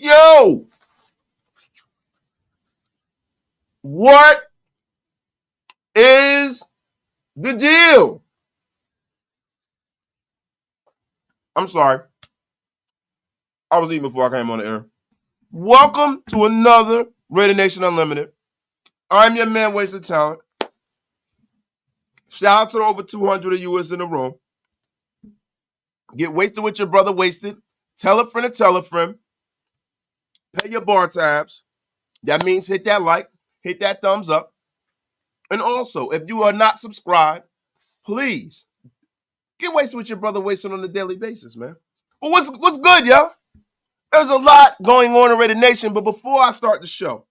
Yo, what is the deal? I'm sorry. I was eating before I came on the air. Welcome to another Raider Nation Unlimited. I'm your man, Wasted Talent. Shout out to the over 200 of you in the room. Get wasted with your brother, Wasted. Tell a friend to tell a friend. Pay your bar tabs. That means hit that like, hit that thumbs up. And also, if you are not subscribed, please get wasted with your brother, Wasted on a daily basis, man. But what's good, y'all? There's a lot going on in Raider Nation, but before I start the show,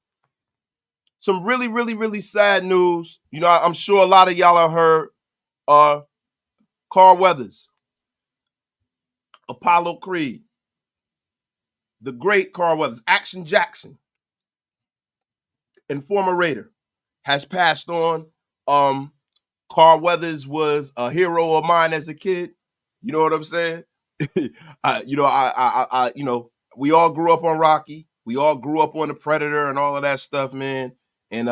some really, really, really sad news. You know, I'm sure a lot of y'all have heard Carl Weathers, Apollo Creed, the great Carl Weathers, Action Jackson, and former Raider, has passed on. Carl Weathers was a hero of mine as a kid. You know what I'm saying? We all grew up on Rocky. We all grew up on the Predator and all of that stuff, man. And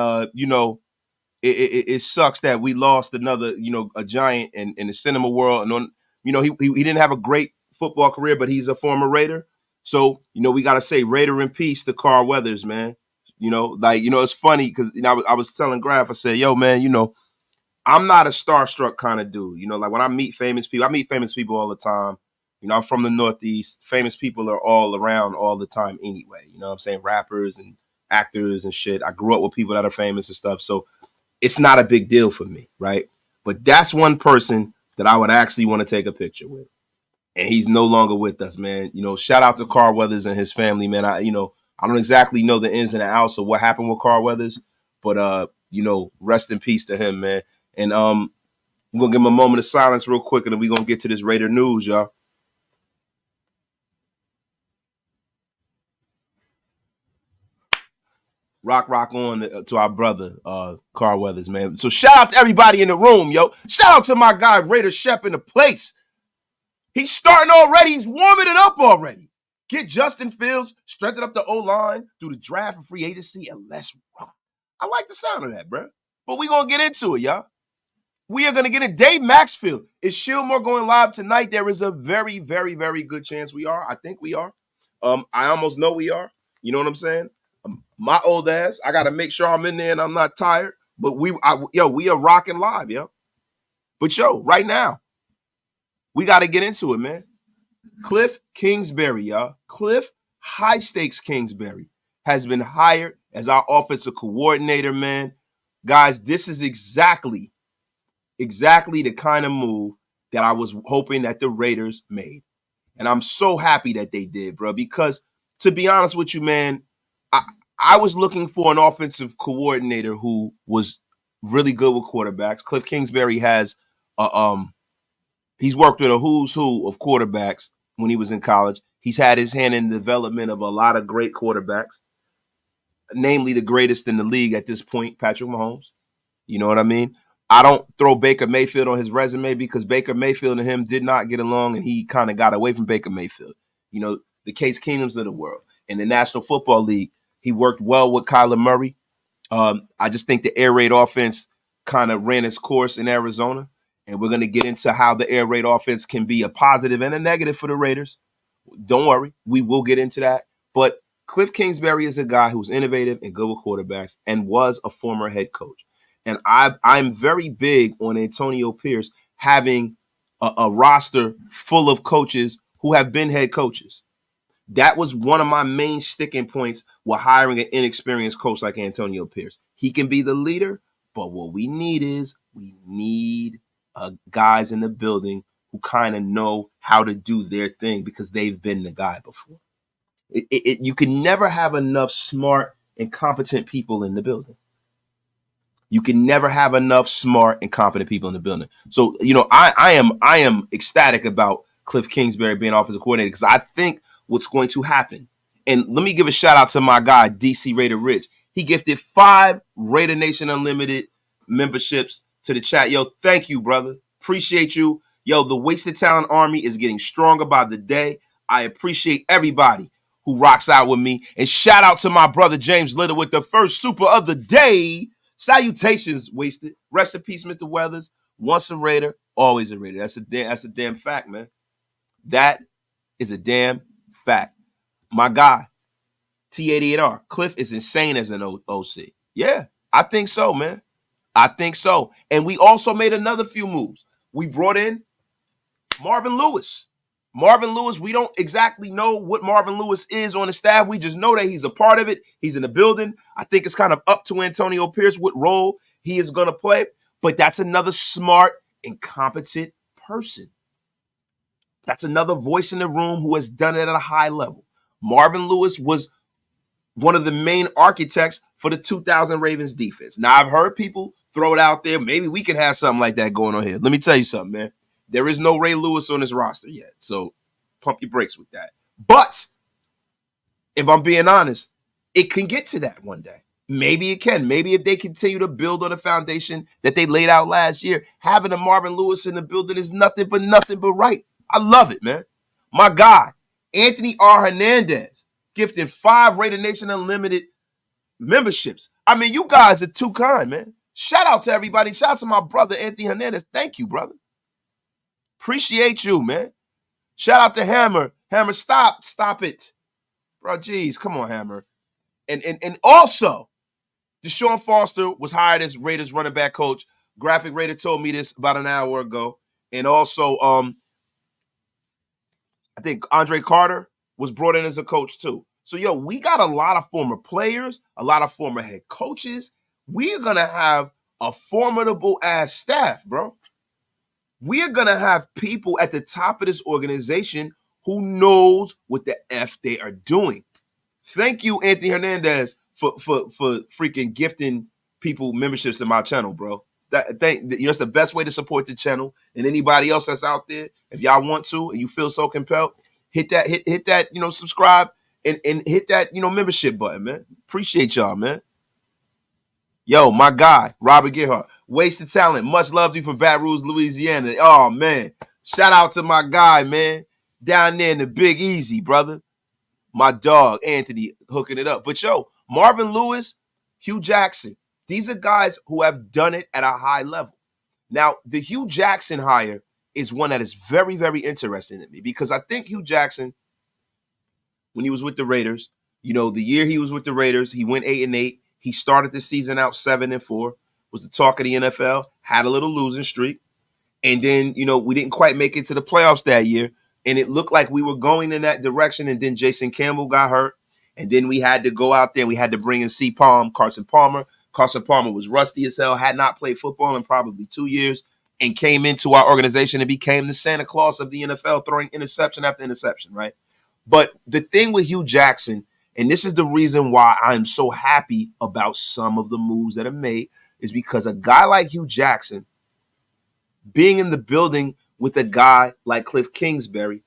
it sucks that we lost another, a giant in the cinema world. And he didn't have a great football career, but he's a former Raider. So we got to say Raider in peace to Carl Weathers, man. It's funny because I was telling Graf, I said, yo, man, I'm not a starstruck kind of dude. Like when I meet famous people all the time. I'm from the Northeast. Famous people are all around all the time anyway. You know what I'm saying? Rappers and actors and shit. I grew up with people that are famous and stuff. So it's not a big deal for me, right? But that's one person that I would actually want to take a picture with. And he's no longer with us, man. Shout out to Carl Weathers and his family, man. I don't exactly know the ins and outs of what happened with Carl Weathers, but rest in peace to him, man. And we're gonna give him a moment of silence real quick, and then we're gonna get to this Raider news, y'all. Rock on to our brother, Carl Weathers, man. So shout out to everybody in the room, yo. Shout out to my guy, Raider Shep in the place. He's starting already. He's warming it up already. Get Justin Fields, strengthen up the O-line through the draft and free agency, and let's rock. I like the sound of that, bro. But we're going to get into it, y'all. We are going to get it. Dave Maxfield. Is Shieldmore going live tonight? There is a very, very, very good chance we are. I think we are. I almost know we are. You know what I'm saying? My old ass, I got to make sure I'm in there and I'm not tired. But we are rocking live, yo. But, right now, we got to get into it, man. Kliff Kingsbury, y'all. Kliff High Stakes Kingsbury has been hired as our offensive coordinator, man. Guys, this is exactly the kind of move that I was hoping that the Raiders made. And I'm so happy that they did, bro, because to be honest with you, man, I was looking for an offensive coordinator who was really good with quarterbacks. Kliff Kingsbury has he's worked with a who's who of quarterbacks when he was in college. He's had his hand in the development of a lot of great quarterbacks, namely the greatest in the league at this point, Patrick Mahomes. You know what I mean? I don't throw Baker Mayfield on his resume because Baker Mayfield and him did not get along, and he kind of got away from Baker Mayfield. The Case Keenums of the world. In the National Football League, he worked well with Kyler Murray. I just think the air raid offense kind of ran its course in Arizona, and we're going to get into how the air raid offense can be a positive and a negative for the Raiders. Don't worry, we will get into that. But Kliff Kingsbury is a guy who's innovative and good with quarterbacks and was a former head coach. And I'm very big on Antonio Pierce having a roster full of coaches who have been head coaches. That was one of my main sticking points with hiring an inexperienced coach like Antonio Pierce. He can be the leader, but what we need guys in the building who kind of know how to do their thing because they've been the guy before. You can never have enough smart and competent people in the building. You can never have enough smart and competent people in the building. So, I am ecstatic about Kliff Kingsbury being offensive coordinator because I think what's going to happen. And let me give a shout out to my guy, DC Raider Rich. He gifted 5 Raider Nation Unlimited memberships to the chat. Yo, thank you, brother. Appreciate you. Yo, the Wasted Talent Army is getting stronger by the day. I appreciate everybody who rocks out with me. And shout out to my brother, James Little, with the first super of the day. Salutations, Wasted. Rest in peace, Mr. Weathers. Once a Raider, always a Raider. That's a damn fact, man. That is a damn fact. My guy, T88R, Kliff is insane as an OC. Yeah, I think so, man. I think so. And we also made another few moves. We brought in Marvin Lewis. Marvin Lewis, we don't exactly know what Marvin Lewis is on the staff. We just know that he's a part of it. He's in the building. I think it's kind of up to Antonio Pierce what role he is going to play. But that's another smart and competent person. That's another voice in the room who has done it at a high level. Marvin Lewis was one of the main architects for the 2000 Ravens defense. Now, I've heard people throw it out there. Maybe we could have something like that going on here. Let me tell you something, man. There is no Ray Lewis on this roster yet, so pump your brakes with that. But if I'm being honest, it can get to that one day. Maybe it can. Maybe if they continue to build on the foundation that they laid out last year, having a Marvin Lewis in the building is nothing but right. I love it, man. My guy, Anthony R. Hernandez, gifting 5 Raider Nation Unlimited memberships. I mean, you guys are too kind, man. Shout out to everybody. Shout out to my brother, Anthony Hernandez. Thank you, brother. Appreciate you, man. Shout out to Hammer. Hammer, stop it. Bro, geez, come on, Hammer. And also, Deshaun Foster was hired as Raiders running back coach. Graphic Raider told me this about an hour ago. And also, I think Andre Carter was brought in as a coach too. So, yo, we got a lot of former players, a lot of former head coaches. We're going to have a formidable ass staff, bro. We're going to have people at the top of this organization who knows what the F they are doing. Thank you, Anthony Hernandez, for freaking gifting people memberships to my channel, bro. That's the best way to support the channel. And anybody else that's out there, if y'all want to and you feel so compelled, hit that, subscribe and hit that, membership button, man. Appreciate y'all, man. Yo, my guy, Robert Gerhardt, Wasted Talent. Much love to you from Baton Rouge, Louisiana. Oh, man. Shout out to my guy, man. Down there in the Big Easy, brother. My dog, Anthony, hooking it up. But, yo, Marvin Lewis, Hue Jackson, these are guys who have done it at a high level. Now, the Hue Jackson hire is one that is very, very interesting to me because I think Hue Jackson, when he was with the Raiders, the year he was with the Raiders, he went 8-8. He started the season out 7-4, was the talk of the NFL, had a little losing streak. And then, we didn't quite make it to the playoffs that year. And it looked like we were going in that direction. And then Jason Campbell got hurt. And then we had to go out there. We had to bring in Carson Palmer. Carson Palmer was rusty as hell, had not played football in probably 2 years, and came into our organization and became the Santa Claus of the NFL, throwing interception after interception, right? But the thing with Hue Jackson, and this is the reason why I'm so happy about some of the moves that are made, is because a guy like Hue Jackson being in the building with a guy like Kliff Kingsbury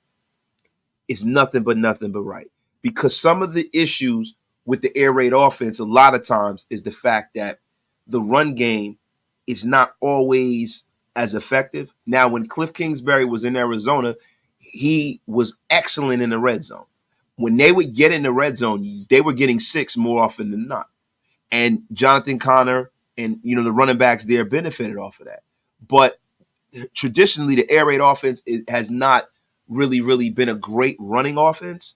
is nothing but right. Because some of the issues with the air raid offense a lot of times is the fact that the run game is not always as effective. Now, when Kliff Kingsbury was in Arizona, he was excellent in the red zone. When they would get in the red zone, they were getting 6 more often than not. And Jonathan Connor and, the running backs there benefited off of that. But traditionally, the air raid offense has not really been a great running offense.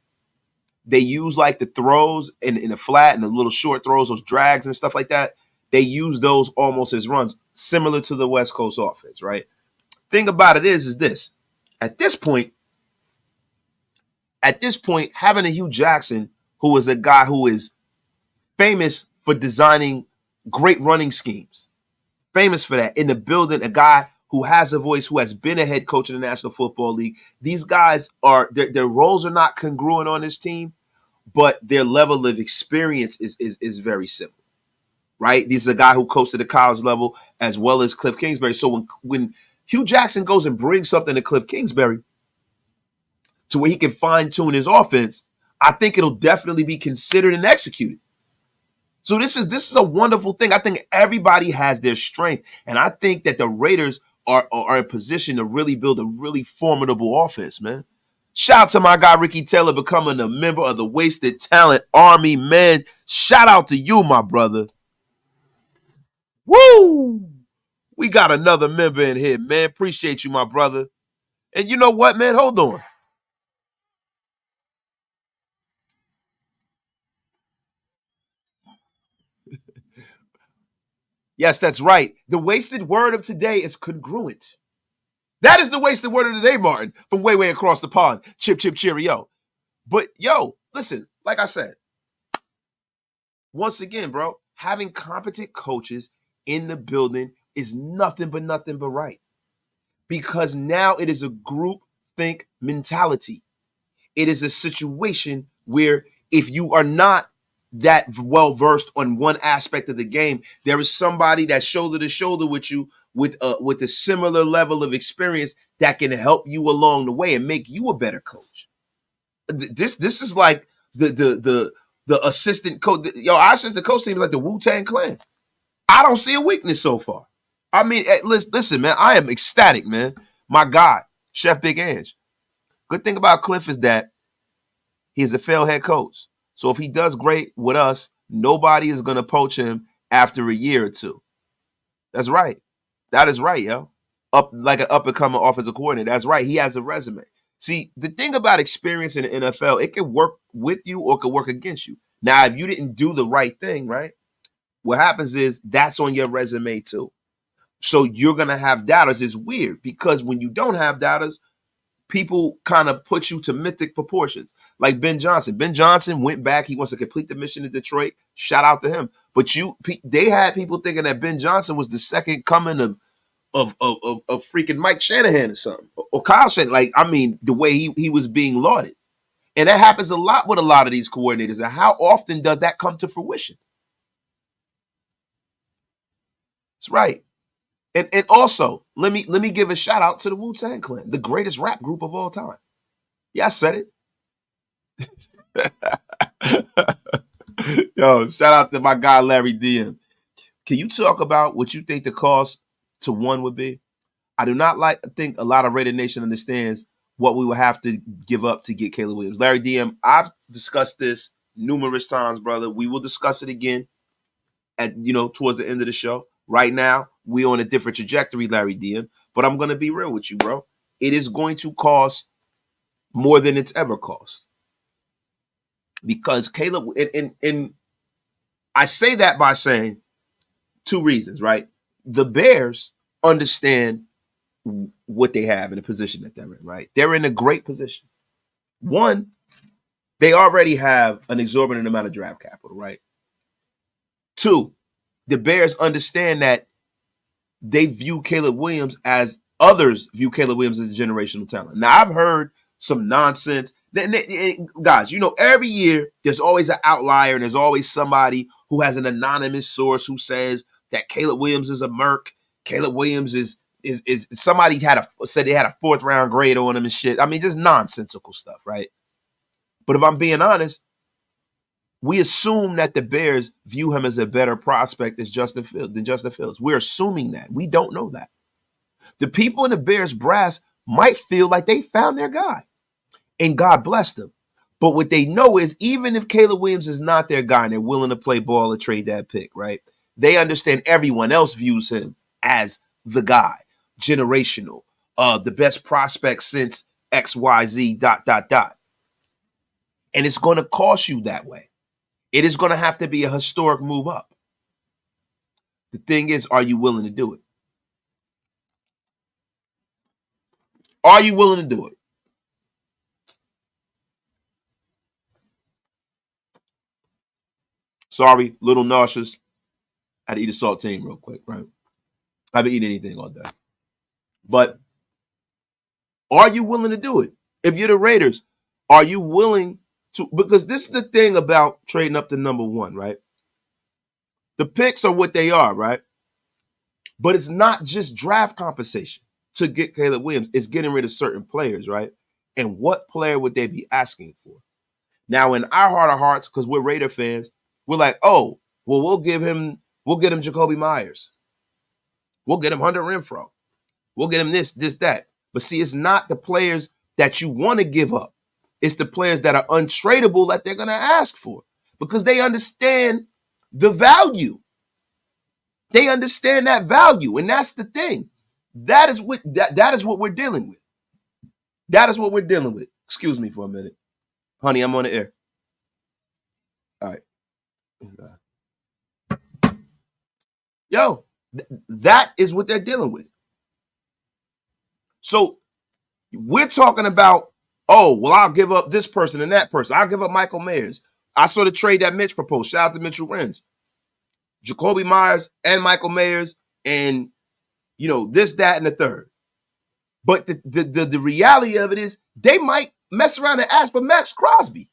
They use like the throws in the flat and the little short throws, those drags and stuff like that. They use those almost as runs, similar to the West Coast offense, right? thing about it is this. At this point, having a Hue Jackson, who is a guy who is famous for designing great running schemes, famous for that, in the building, a guy who has a voice, who has been a head coach in the National Football League. These guys are, their roles are not congruent on this team, but their level of experience is very similar, right? This is a guy who coached at the college level as well as Kliff Kingsbury. So when Hue Jackson goes and brings something to Kliff Kingsbury to where he can fine-tune his offense, I think it'll definitely be considered and executed. So this is a wonderful thing. I think everybody has their strength, and I think that the Raiders are in position to really build a really formidable offense, man. Shout out to my guy Ricky Taylor becoming a member of the Wasted Talent Army, man. Shout out to you, my brother. Woo! We got another member in here, man. Appreciate you, my brother. And you know what, man? Hold on. Yes, that's right. The wasted word of today is congruent. That is the wasted word of the day, Martin, from way across the pond. Chip, chip, cheerio. But, yo, listen, like I said, once again, bro, having competent coaches in the building is nothing but right. Because now it is a group think mentality. It is a situation where if you are not that well versed on one aspect of the game, there is somebody that's shoulder to shoulder with you with a similar level of experience that can help you along the way and make you a better coach. This is like the assistant coach. Yo, our assistant coach team is like the Wu-Tang Clan. I don't see a weakness so far. I mean, listen, man, I am ecstatic, man. My God, Chef Big Ange. Good thing about Kliff is that he's a failed head coach. So if he does great with us, nobody is going to poach him after a year or two. That's right. That is right, yo. Like an up-and-coming offensive coordinator. That's right. He has a resume. See, the thing about experience in the NFL, it can work with you or it can work against you. Now, if you didn't do the right thing, right, what happens is that's on your resume too. So you're going to have doubters. It's weird because when you don't have doubters, people kind of put you to mythic proportions. Like Ben Johnson. Ben Johnson went back. He wants to complete the mission in Detroit. Shout out to him. But they had people thinking that Ben Johnson was the second coming of freaking Mike Shanahan or something. Or Kyle Shanahan. Like, I mean, the way he was being lauded. And that happens a lot with a lot of these coordinators. And how often does that come to fruition? That's right. And also, let me give a shout out to the Wu-Tang Clan, the greatest rap group of all time. Yeah, I said it. Yo, shout out to my guy Larry DM. Can you talk about what you think the cost to one would be? I do not think a lot of Raider Nation understands what we would have to give up to get Caleb Williams. Larry DM, I've discussed this numerous times, brother. We will discuss it again towards the end of the show. Right now, we on a different trajectory, Larry DM. But I'm going to be real with you, bro. It is going to cost more than it's ever cost. Because Caleb, and I say that by saying two reasons, right? The Bears understand what they have in the position that they're in, right? They're in a great position. One, they already have an exorbitant amount of draft capital, right? Two, the Bears understand that they view Caleb Williams as others view Caleb Williams as a generational talent. Now, I've heard some nonsense. Guys, every year there's always an outlier and there's always somebody who has an anonymous source who says that Caleb Williams is a merc. Caleb Williams is somebody said they had a 4th round grade on him and shit. I mean, just nonsensical stuff, right? But if I'm being honest, we assume that the Bears view him as a better prospect than Justin Fields. We're assuming that. We don't know that. The people in the Bears brass might feel like they found their guy, and God blessed them. But what they know is even if Caleb Williams is not their guy and they're willing to play ball or trade that pick, right? They understand everyone else views him as the guy, generational, the best prospect since XYZ ... And it's going to cost you that way. It is going to have to be a historic move up. The thing is, are you willing to do it? Are you willing to do it? Sorry, little nauseous. I had to eat a saltine real quick, right? I haven't eaten anything all day. But are you willing to do it? If you're the Raiders, are you willing to? Because this is the thing about trading up to number one, right? The picks are what they are, right? But it's not just draft compensation to get Caleb Williams. It's getting rid of certain players, right? And what player would they be asking for? Now, in our heart of hearts, because we're Raider fans, we're like, oh, well, we'll get him Jacoby Myers. We'll get him Hunter Renfrow. We'll get him this, that. But see, it's not the players that you want to give up. It's the players that are untradeable that they're going to ask for because they understand the value. They understand that value, and that's the thing. That is what we're dealing with. That is what we're dealing with. Excuse me for a minute. Honey, I'm on the air. All right. Yo, that is what they're dealing with. So we're talking about, oh, well, I'll give up this person and that person. I'll give up Michael Myers. I saw the trade that Mitch proposed. Shout out to Mitchell Renz. Jacoby Myers and Michael Myers and, this, that, and the third. But the reality of it is they might mess around and ask for Max Crosby.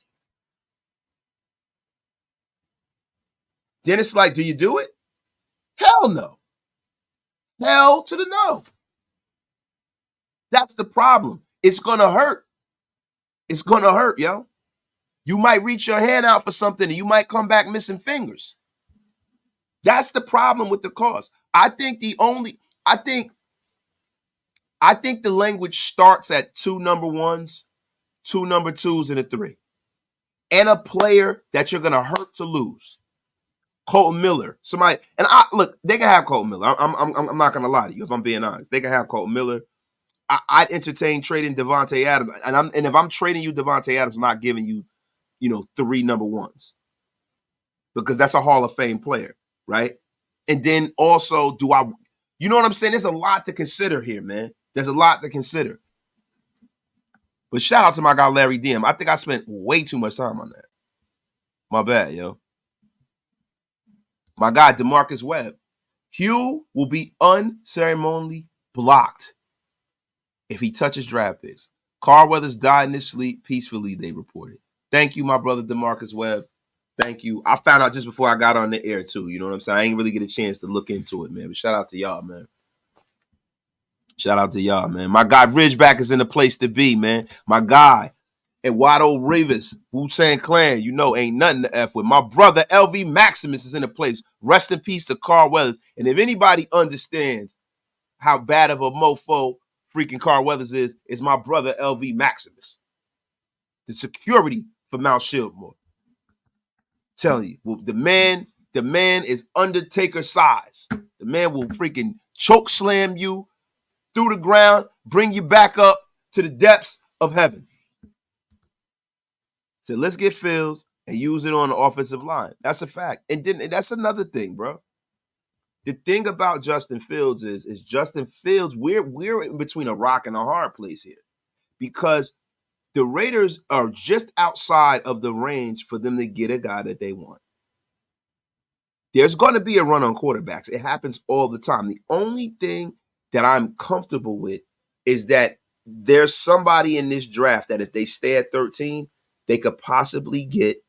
Then it's like, do you do it? Hell no. Hell to the no. That's the problem. It's going to hurt. It's going to hurt, yo. You might reach your hand out for something and you might come back missing fingers. That's the problem with the cost. I think the language starts at 2 number ones, 2 number twos, and a 3. And a player that you're going to hurt to lose. Colton Miller, somebody, and look, they can have Colton Miller. I'm not going to lie to you if I'm being honest. They can have Colton Miller. I'd entertain trading Devontae Adams, and if I'm trading you Devontae Adams, I'm not giving you, 3 number ones because that's a Hall of Fame player, right? And then also, you know what I'm saying? There's a lot to consider here, man. There's a lot to consider. But shout out to my guy Larry Diem. I think I spent way too much time on that. My bad, yo. My guy DeMarcus Webb. Hue will be unceremoniously blocked if he touches draft picks. Carl Weathers died in his sleep peacefully, they reported. Thank you, my brother DeMarcus Webb. Thank you. I found out just before I got on the air, too. You know what I'm saying? I ain't really get a chance to look into it, man. But shout out to y'all, man. Shout out to y'all, man. My guy Ridgeback is in the place to be, man. My guy, Eduardo Rivas, Wu-Tang Clan, ain't nothing to F with. My brother LV Maximus is in the place. Rest in peace to Carl Weathers. And if anybody understands how bad of a mofo freaking Carl Weathers is, it's my brother LV Maximus. The security for Mount Shieldmore. Telling you, well, the man is Undertaker size. The man will freaking choke slam you through the ground, bring you back up to the depths of heaven. So let's get Fields and use it on the offensive line. That's a fact. And then that's another thing, bro. The thing about Justin Fields is Justin Fields, we're in between a rock and a hard place here because the Raiders are just outside of the range for them to get a guy that they want. There's going to be a run on quarterbacks. It happens all the time. The only thing that I'm comfortable with is that there's somebody in this draft that if they stay at 13, they could possibly get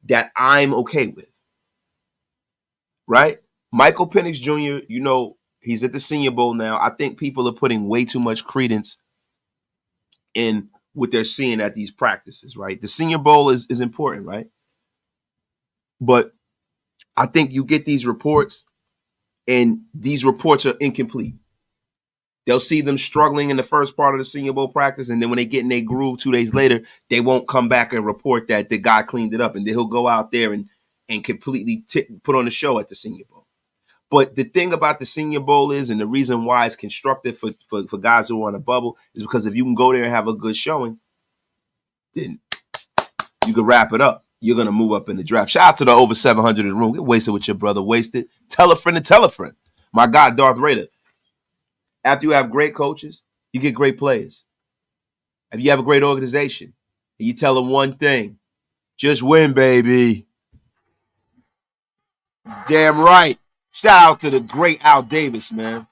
that I'm okay with. Right? Michael Penix Jr., he's at the Senior Bowl now. I think people are putting way too much credence in what they're seeing at these practices, right? The Senior Bowl is important, right? But I think you get these reports, and these reports are incomplete. They'll see them struggling in the first part of the Senior Bowl practice, and then when they get in their groove 2 days later, they won't come back and report that the guy cleaned it up, and then he'll go out there and completely put on a show at the Senior Bowl. But the thing about the Senior Bowl is, and the reason why it's constructed for guys who are on a bubble, is because if you can go there and have a good showing, then you can wrap it up. You're going to move up in the draft. Shout out to the over 700 in the room. Get wasted with your brother. Wasted. Tell a friend to tell a friend. My guy, Darth Raider. After you have great coaches, you get great players. If you have a great organization, and you tell them one thing, just win, baby. Damn right. Shout out to the great Al Davis, man.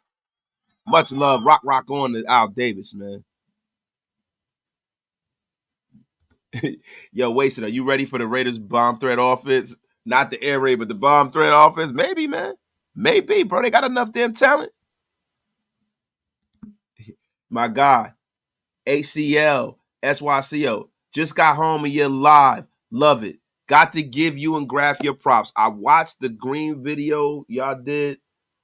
Much love. Rock on to Al Davis, man. Yo, Wasted, are you ready for the Raiders bomb threat offense? Not the air raid, but the bomb threat offense? Maybe, man. Maybe, bro. They got enough damn talent. My God. ACL, SYCO. Just got home and you're live. Love it. Got to give you and Graph your props. I watched the green video y'all did.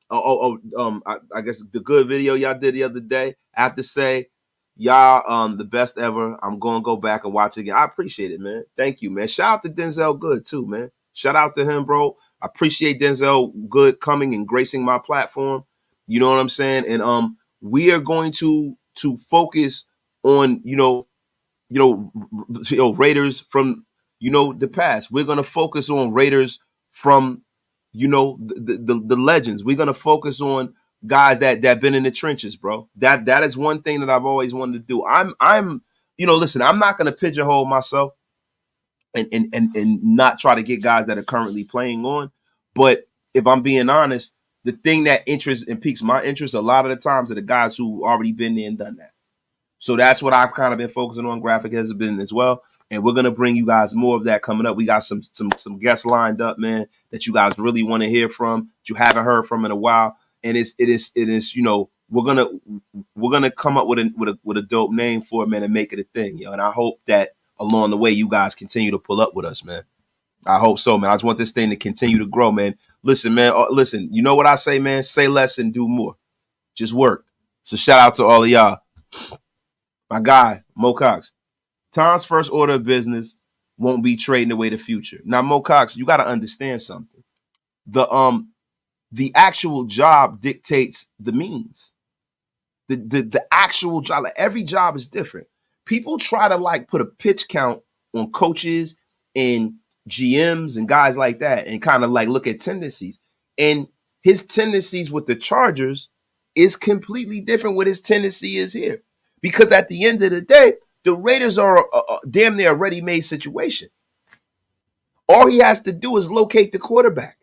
I guess the good video y'all did the other day. I have to say, y'all the best ever. I'm gonna go back and watch it again. I appreciate it, man. Thank you, man. Shout out to Denzel Good too, man. Shout out to him, bro. I appreciate Denzel Good coming and gracing my platform. You know what I'm saying? And we are going to focus on Raiders from the past. We're gonna focus on Raiders from the legends. We're gonna focus on guys that been in the trenches, bro. That is one thing that I've always wanted to do. I'm listen, I'm not gonna pigeonhole myself and not try to get guys that are currently playing on. But if I'm being honest, the thing that interests and piques my interest a lot of the times are the guys who already been there and done that. So that's what I've kind of been focusing on. Graphic has been as well. And we're gonna bring you guys more of that coming up. We got some guests lined up, man, that you guys really want to hear from, that you haven't heard from in a while. And it is, we're gonna come up with a dope name for it, man, and make it a thing, And I hope that along the way you guys continue to pull up with us, man. I hope so, man. I just want this thing to continue to grow, man. Listen, man. Listen, you know what I say, man? Say less and do more. Just work. So shout out to all of y'all. My guy, Mo Cox. Tom's first order of business won't be trading away the future. Now, Mo Cox, you got to understand something. The actual job dictates the means. The actual job, like every job is different. People try to put a pitch count on coaches and GMs and guys like that and kind of look at tendencies. And his tendencies with the Chargers is completely different what his tendency is here. Because at the end of the day, the Raiders are damn near a ready-made situation. All he has to do is locate the quarterback.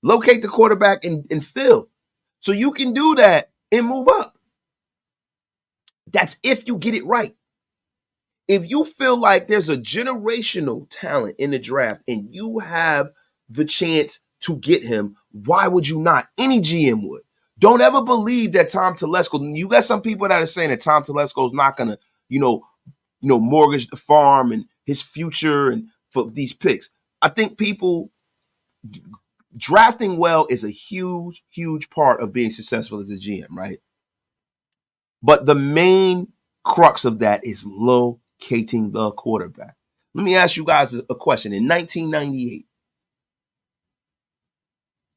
Locate the quarterback and fill. So you can do that and move up. That's if you get it right. If you feel like there's a generational talent in the draft and you have the chance to get him, why would you not? Any GM would. Don't ever believe that Tom Telesco, you got some people that are saying that Tom Telesco is not going to, mortgage the farm and his future and for these picks. I think people drafting well is a huge, huge part of being successful as a GM, right? But the main crux of that is locating the quarterback. Let me ask you guys a question. In 1998,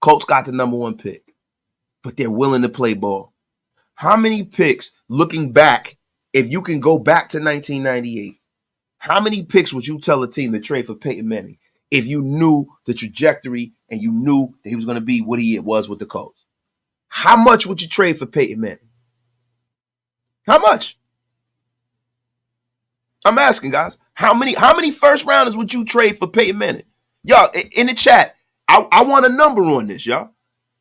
Colts got the number 1 pick, but they're willing to play ball. How many picks, looking back, if you can go back to 1998, how many picks would you tell a team to trade for Peyton Manning if you knew the trajectory and you knew that he was going to be what he was with the Colts? How much would you trade for Peyton Manning? How much? I'm asking, guys. How many first rounders would you trade for Peyton Manning? Y'all, in the chat, I want a number on this, y'all.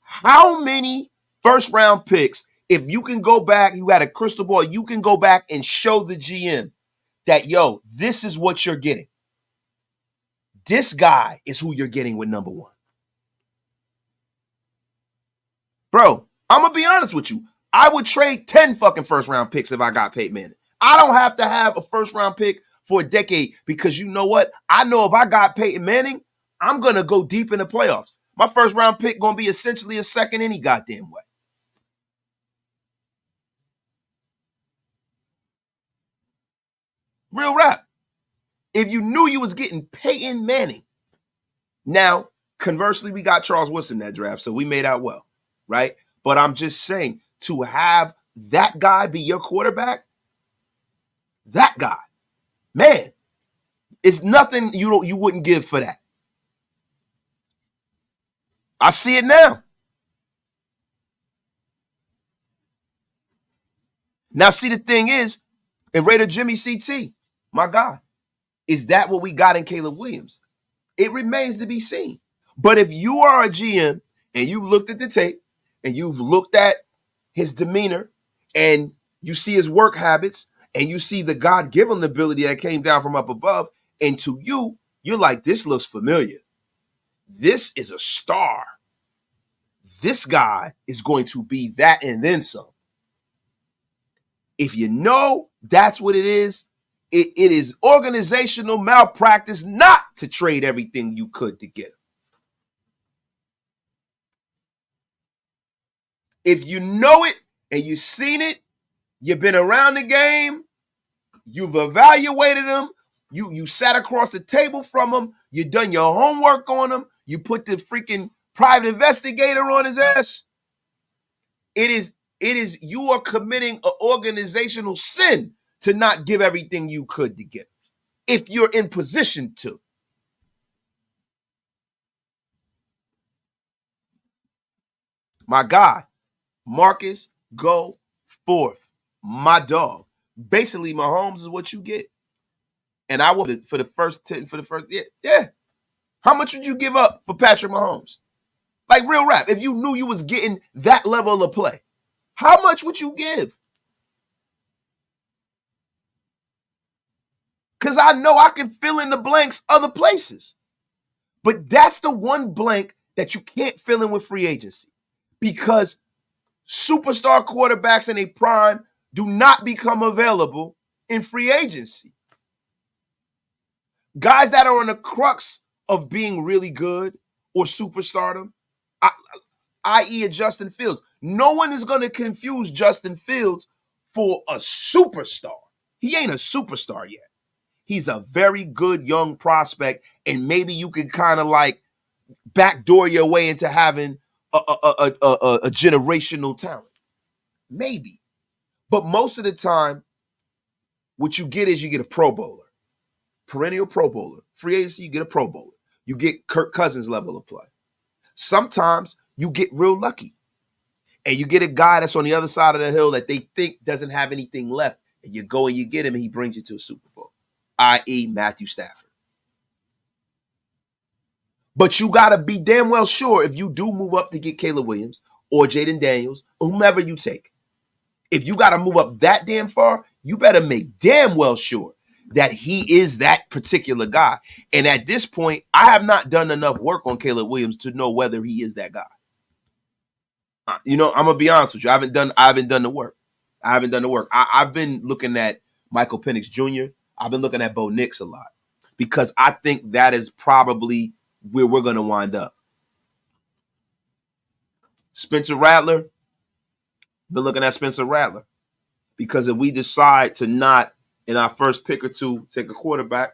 How many first round picks, if you can go back, you got a crystal ball, you can go back and show the GM that, this is what you're getting. This guy is who you're getting with number 1. Bro, I'm going to be honest with you. I would trade 10 fucking first round picks if I got Peyton Manning. I don't have to have a first round pick for a decade because you know what? I know if I got Peyton Manning, I'm going to go deep in the playoffs. My first round pick going to be essentially a second any goddamn way. Real rap. If you knew you was getting Peyton Manning. Now, conversely, we got Charles Woodson in that draft, so we made out well, right? But I'm just saying, to have that guy be your quarterback, that guy, man, it's nothing you wouldn't give for that. I see it now. Now, see, the thing is, and Raider Jimmy CT, my God, is that what we got in Caleb Williams? It remains to be seen. But if you are a GM and you've looked at the tape and you've looked at his demeanor and you see his work habits and you see the God-given ability that came down from up above, and to you, you're like, this looks familiar. This is a star. This guy is going to be that and then some. If you know that's what it is organizational malpractice not to trade everything you could to get him. If you know it and you've seen it, you've been around the game, you've evaluated him, you sat across the table from him, you done your homework on him, you put the freaking private investigator on his ass. It is you are committing an organizational sin to not give everything you could to get, if you're in position to. My God, Marcus, go forth, my dog. Basically, Mahomes is what you get. And I would for the first yeah. How much would you give up for Patrick Mahomes? Like real rap, if you knew you was getting that level of play, how much would you give? Because I know I can fill in the blanks other places. But that's the one blank that you can't fill in with free agency. Because superstar quarterbacks in a prime do not become available in free agency. Guys that are on the crux of being really good or superstardom, i.e. a Justin Fields. No one is going to confuse Justin Fields for a superstar. He ain't a superstar yet. He's a very good young prospect, and maybe you can kind of like backdoor your way into having a generational talent. Maybe. But most of the time, what you get is you get a Pro Bowler, perennial Pro Bowler. Free agency, you get a Pro Bowler. You get Kirk Cousins level of play. Sometimes you get real lucky, and you get a guy that's on the other side of the hill that they think doesn't have anything left, and you go and you get him, and he brings you to a Super Bowl, i.e. Matthew Stafford. But you got to be damn well sure if you do move up to get Caleb Williams or Jaden Daniels or whomever you take. If you got to move up that damn far, you better make damn well sure that he is that particular guy. And at this point, I have not done enough work on Caleb Williams to know whether he is that guy. I'm gonna be honest with you. I haven't done the work. I've been looking at Michael Penix Jr. I've been looking at Bo Nix a lot because I think that is probably where we're gonna wind up. Spencer Rattler. Been looking at Spencer Rattler because if we decide to not in our first pick or two take a quarterback,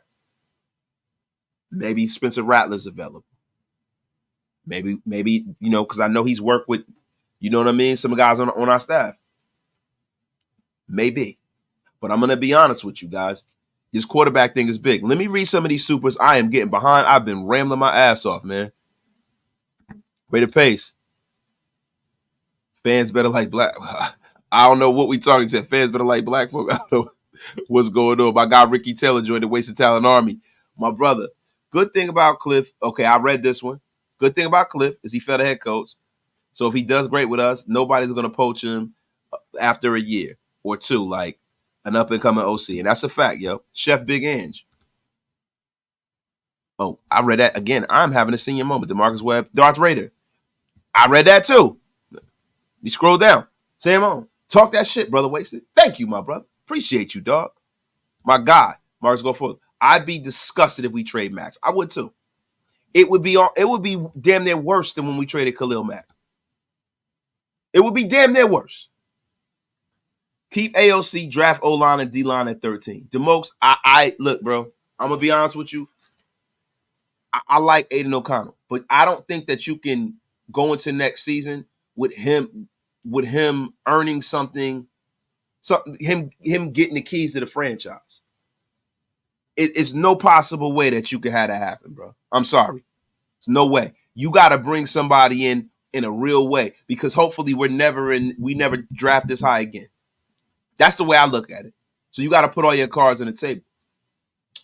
maybe Spencer Rattler's available. Maybe because I know he's worked with, some guys on our staff. Maybe. But I'm going to be honest with you guys. This quarterback thing is big. Let me read some of these supers. I am getting behind. I've been rambling my ass off, man. Rate of pace. Fans better like black. I don't know what we talking. He said fans better like black folk. I don't know what's going on. My guy Ricky Taylor joined the Wasted Talent Army. My brother. Good thing about Kliff. Okay, I read this one. Good thing about Kliff is he fell the head coach. So if he does great with us, nobody's going to poach him after a year or two, like an up-and-coming OC. And that's a fact, yo. Chef Big Ange. Oh, I read that again. I'm having a senior moment. DeMarcus Webb, Darth Raider. I read that too. You scroll down. Sam on. Talk that shit, brother Wasted. Thank you, my brother. Appreciate you, dog. My guy, Marcus go forward. I'd be disgusted if we trade Max. I would too. It would be damn near worse than when we traded Khalil Mack. It would be damn near worse. Keep AOC, draft O-line and D-line at 13. DeMokes, I look, bro, I'm going to be honest with you. I like Aiden O'Connell, but I don't think that you can go into next season with him earning something, him getting the keys to the franchise. It's no possible way that you could have that happen, bro. I'm sorry. There's no way. You got to bring somebody in a real way because hopefully we never draft this high again. That's the way I look at it. So you got to put all your cards on the table.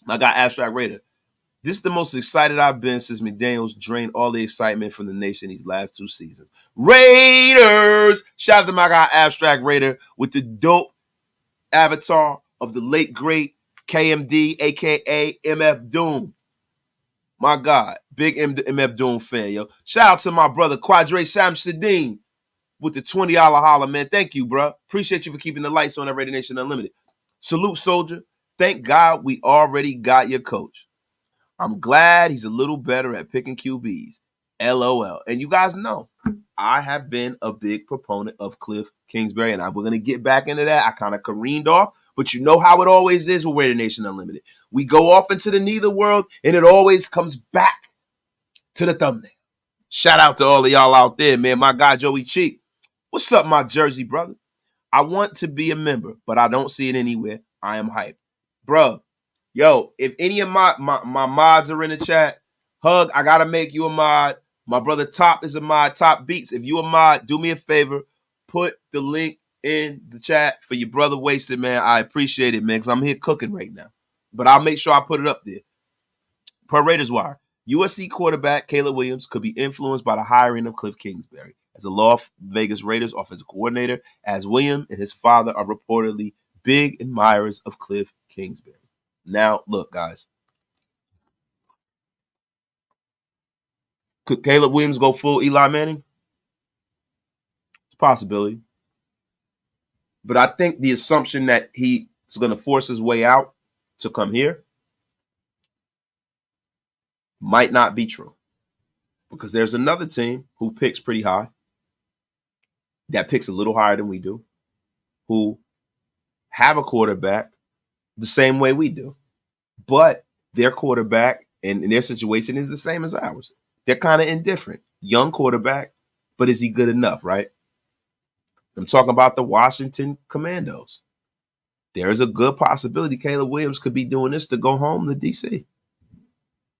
I got Abstract Raider. This is the most excited I've been since McDaniels drained all the excitement from the nation these last 2 seasons. Raiders! Shout out to my guy Abstract Raider with the dope avatar of the late great KMD, a.k.a. MF Doom. My God, big MF Doom fan, yo. Shout out to my brother Quadre Shamsuddin with the $20 holler, man. Thank you, bro. Appreciate you for keeping the lights on at Raider Nation Unlimited. Salute, soldier. Thank God we already got your coach. I'm glad he's a little better at picking QBs. LOL. And you guys know, I have been a big proponent of Kliff Kingsbury, and we're going to get back into that. I kind of careened off, but you know how it always is with Raider Nation Unlimited. We go off into the neither world, and it always comes back to the thumbnail. Shout out to all of y'all out there, man. My guy, Joey Cheek. What's up, my Jersey brother? I want to be a member, but I don't see it anywhere. I am hyped. Bro, yo, if any of my mods are in the chat, Hug, I got to make you a mod. My brother Top is a mod. Top Beats, if you a mod, do me a favor. Put the link in the chat for your brother Wasted, man. I appreciate it, man, because I'm here cooking right now. But I'll make sure I put it up there. Per Raiders Wire, USC quarterback Caleb Williams could be influenced by the hiring of Kliff Kingsbury as a Las Vegas Raiders offensive coordinator, as William and his father are reportedly big admirers of Kliff Kingsbury. Now, look, guys. Could Caleb Williams go full Eli Manning? It's a possibility. But I think the assumption that he's going to force his way out to come here might not be true. Because there's another team who picks pretty high, that picks a little higher than we do, who have a quarterback the same way we do. But their quarterback and their situation is the same as ours. They're kind of indifferent. Young quarterback, but is he good enough, right? I'm talking about the Washington Commandos. There is a good possibility Caleb Williams could be doing this to go home to D.C.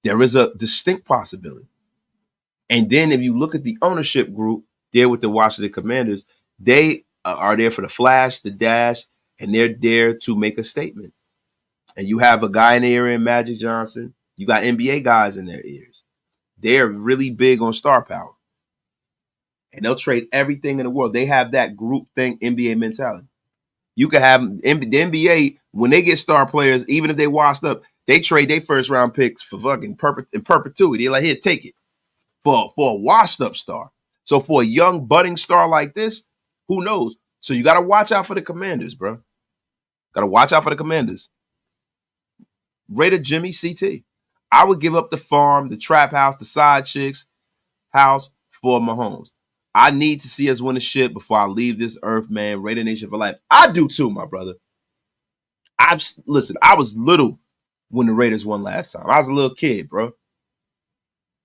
There is a distinct possibility. And then if you look at the ownership group there with the Washington Commanders, they are there for the flash, the dash, and they're there to make a statement. And you have a guy in the area, Magic Johnson. You got NBA guys in their ears. They're really big on star power. And they'll trade everything in the world. They have that group thing NBA mentality. You can have the NBA, when they get star players, even if they washed up, they trade their first round picks for fucking in perpetuity. They're like, here, take it. For a washed up star. So for a young budding star like this, who knows? So you got to watch out for the Commanders, bro. Got to watch out for the Commanders. Raider Jimmy CT. I would give up the farm, the trap house, the side chicks house for Mahomes. I need to see us win a ship before I leave this earth, man. Raider Nation for life. I do too, my brother. Listen, I was little when the Raiders won last time. I was a little kid, bro.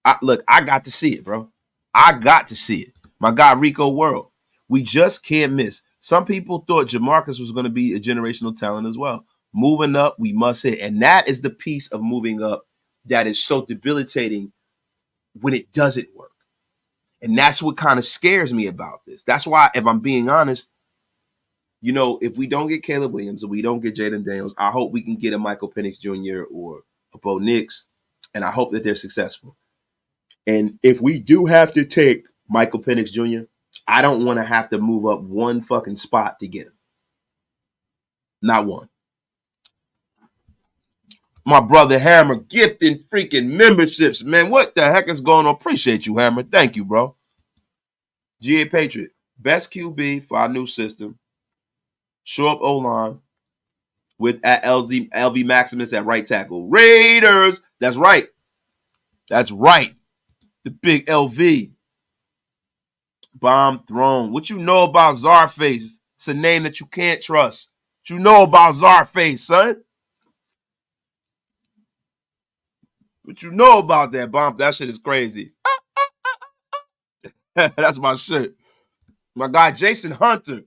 I got to see it, bro. I got to see it. My guy, Rico World. We just can't miss. Some people thought Jamarcus was going to be a generational talent as well. Moving up, we must hit. And that is the piece of moving up that is so debilitating when it doesn't work. And that's what kind of scares me about this. That's why, if I'm being honest, you know, if we don't get Caleb Williams or we don't get Jaden Daniels, I hope we can get a Michael Penix Jr. or a Bo Nix, and I hope that they're successful. And if we do have to take Michael Penix Jr., I don't want to have to move up one fucking spot to get him. Not one. My brother Hammer gifting freaking memberships, man. What the heck is going on? Appreciate you, Hammer. Thank you, bro. GA Patriot. Best QB for our new system. Show up O-line with at LV Maximus at right tackle. Raiders. That's right. That's right. The big LV. Bomb thrown. What you know about Czarface? It's a name that you can't trust. What you know about Czarface, son? What you know about that bomb? That shit is crazy. That's my shit. My guy, Jason Hunter,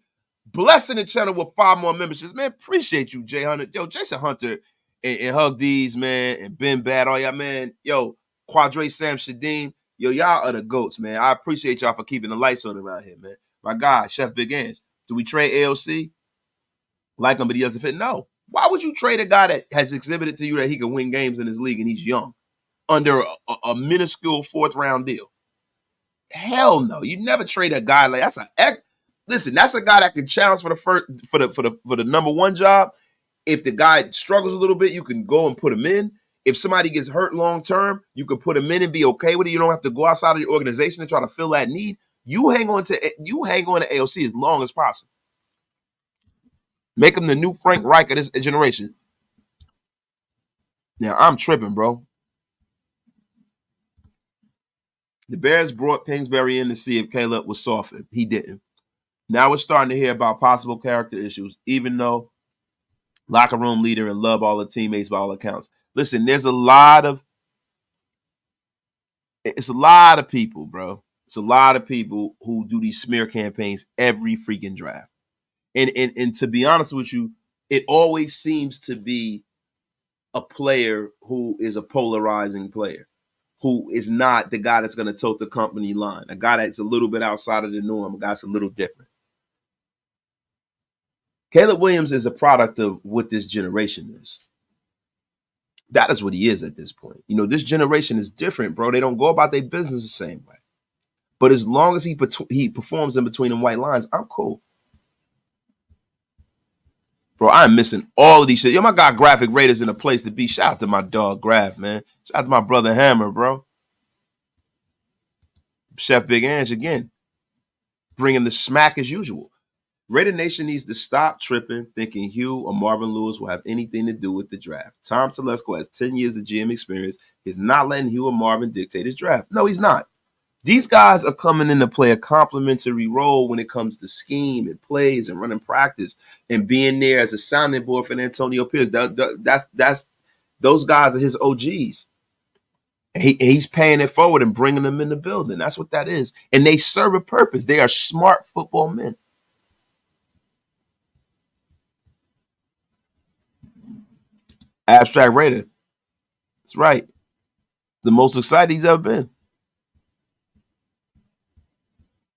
blessing the channel with 5 more memberships. Man, appreciate you, Jay Hunter. Yo, Jason Hunter and Hug D's, man, and Ben Bad, all y'all, man. Yo, Quadre Sam Shadim. Yo, y'all are the GOATs, man. I appreciate y'all for keeping the lights on around here, man. My guy, Chef Big Ange. Do we trade AOC? like him, but he doesn't fit. No. Why would you trade a guy that has exhibited to you that he can win games in his league and he's young under a minuscule 4th-round deal? Hell no. You never trade a guy like listen, that's a guy that can challenge for the number 1 job. If the guy struggles a little bit, you can go and put him in. If somebody gets hurt long term, you can put him in and be okay with it. You don't have to go outside of the organization and try to fill that need. You hang on to AOC as long as possible. Make him the new Frank Reich of this generation. Now, I'm tripping, bro. The Bears brought Kingsbury in to see if Caleb was softened. He didn't. Now we're starting to hear about possible character issues, even though locker room leader and love all the teammates by all accounts. Listen, it's a lot of people, bro. It's a lot of people who do these smear campaigns every freaking draft. And to be honest with you, it always seems to be a player who is a polarizing player, who is not the guy that's going to tote the company line, a guy that's a little bit outside of the norm, a guy that's a little different. Caleb Williams is a product of what this generation is. That is what he is at this point. You know, this generation is different, bro. They don't go about their business the same way. But as long as he performs in between them white lines, I'm cool. Bro, I'm missing all of these shit. Yo, my guy Graphic Raiders in a place to be. Shout out to my dog Graph, man. Shout out to my brother Hammer, bro. Chef Big Ange again. Bringing the smack as usual. Raider Nation needs to stop tripping, thinking Hue or Marvin Lewis will have anything to do with the draft. Tom Telesco has 10 years of GM experience. He's not letting Hue or Marvin dictate his draft. No, he's not. These guys are coming in to play a complementary role when it comes to scheme and plays and running practice and being there as a sounding board for Antonio Pierce. That's those guys are his OGs. He's paying it forward and bringing them in the building. That's what that is. And they serve a purpose. They are smart football men. Abstract Raider. That's right. The most excited he's ever been.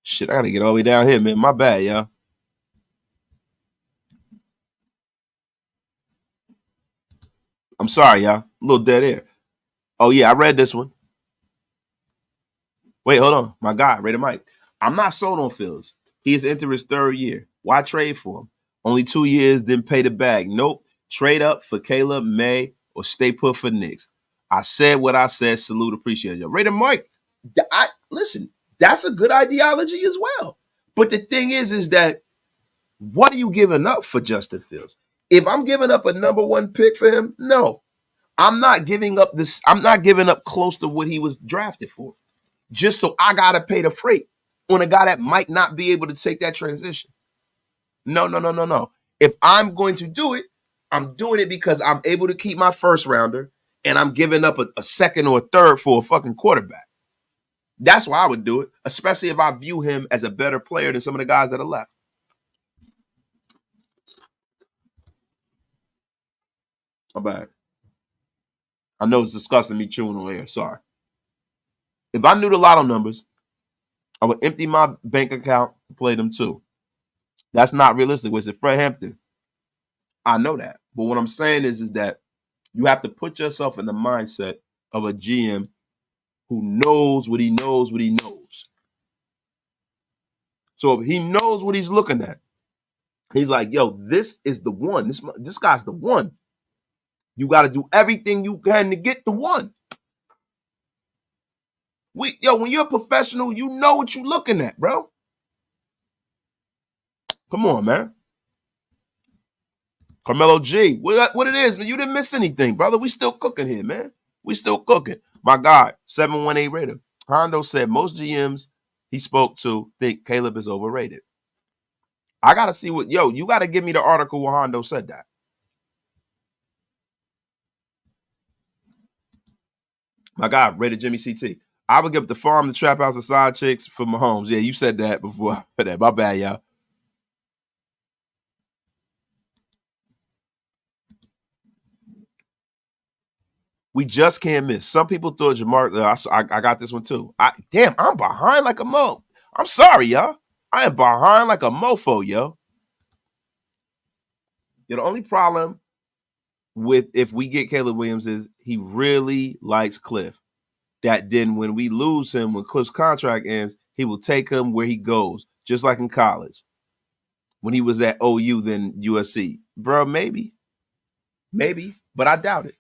Shit, I got to get all the way down here, man. My bad, y'all. I'm sorry, y'all. A little dead air. Oh, yeah, I read this one. Wait, hold on. My guy, Raider Mike. I'm not sold on Fields. He is entering his 3rd year. Why trade for him? Only 2 years, didn't pay the bag. Nope. Trade up for Caleb, May, or stay put for Knicks. I said what I said. Salute, appreciate you. Raider Mike, listen, that's a good ideology as well. But the thing is that what are you giving up for Justin Fields? If I'm giving up a number 1 pick for him, no. I'm not giving up this. I'm not giving up close to what he was drafted for. Just so I got to pay the freight on a guy that might not be able to take that transition. No. If I'm going to do it, I'm doing it because I'm able to keep my 1st rounder and I'm giving up a 2nd or a 3rd for a fucking quarterback. That's why I would do it, especially if I view him as a better player than some of the guys that are left. My bad. I know it's disgusting me chewing on air. Sorry. If I knew the lotto numbers, I would empty my bank account and play them too. That's not realistic. Was it Fred Hampton? I know that. But what I'm saying is that you have to put yourself in the mindset of a GM who knows what he knows what he knows. So if he knows what he's looking at, he's like, yo, this is the one. This guy's the one. You got to do everything you can to get the one. When you're a professional, you know what you're looking at, bro. Come on, man. Carmelo G, what it is, man? You didn't miss anything, brother. We still cooking here, man. We still cooking. My guy, 718 Raider. Hondo said most GMs he spoke to think Caleb is overrated. I got to see you got to give me the article where Hondo said that. My guy, Raider Jimmy CT. I would give up the farm, the trap house, the side chicks for Mahomes. Yeah, you said that before. My bad, y'all. We just can't miss. Some people thought Jamar. I got this one too. I'm behind like a mo. I'm sorry, y'all. I am behind like a mofo, yo. The only problem with if we get Caleb Williams is he really likes Kliff. That then when we lose him, when Kliff's contract ends, he will take him where he goes, just like in college. When he was at OU, then USC. Bro, maybe, but I doubt it.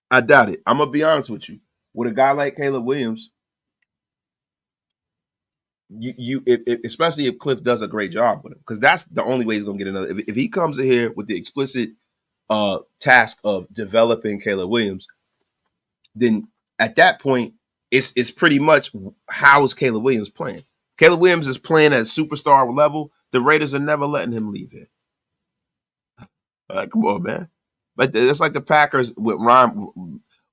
I doubt it. I'm gonna be honest with you. With a guy like Caleb Williams, especially if Kliff does a great job with him, because that's the only way he's gonna get another. If he comes in here with the explicit task of developing Caleb Williams, then at that point, it's pretty much how is Caleb Williams playing? Caleb Williams is playing at superstar level. The Raiders are never letting him leave here. Come on, man. But it's like the Packers with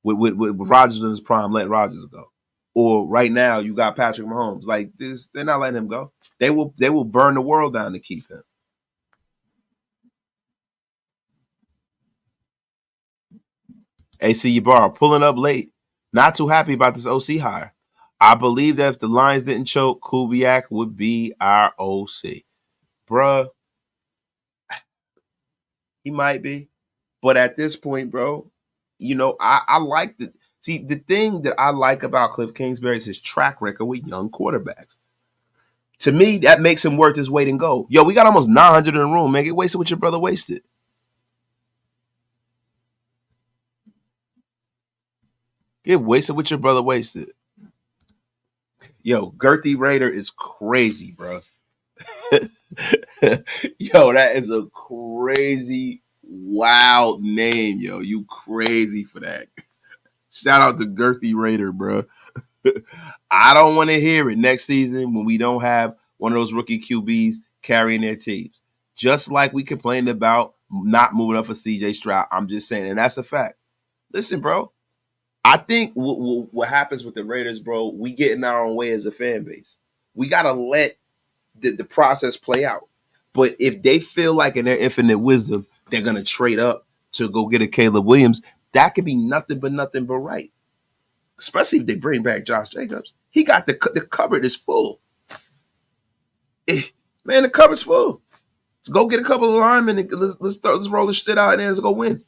with Rodgers in his prime, letting Rodgers go. Or right now, you got Patrick Mahomes. Like this, they're not letting him go. They will burn the world down to keep him. AC Ybarra pulling up late. Not too happy about this OC hire. I believe that if the Lions didn't choke, Kubiak would be our OC. Bruh, he might be. But at this point, bro, I like the see the thing that I like about Kliff Kingsbury is his track record with young quarterbacks. To me, that makes him worth his weight in gold. Yo, we got almost 900 in the room, man. Get wasted what your brother wasted. Get wasted what your brother wasted. Yo, Girthy Raider is crazy, bro. Yo, that is a crazy, wild name, yo. You crazy for that. Shout out to Girthy Raider, bro. I don't want to hear it next season when we don't have one of those rookie QBs carrying their teams. Just like we complained about not moving up for CJ Stroud. I'm just saying, and that's a fact. Listen, bro, I think what happens with the Raiders, bro, we get in our own way as a fan base. We got to let the process play out. But if they feel like in their infinite wisdom, they're going to trade up to go get a Caleb Williams, that could be nothing but right. Especially if they bring back Josh Jacobs. He got the cupboard is full. Man, the cupboard's full. Let's go get a couple of linemen and let's roll this shit out and then let's go win.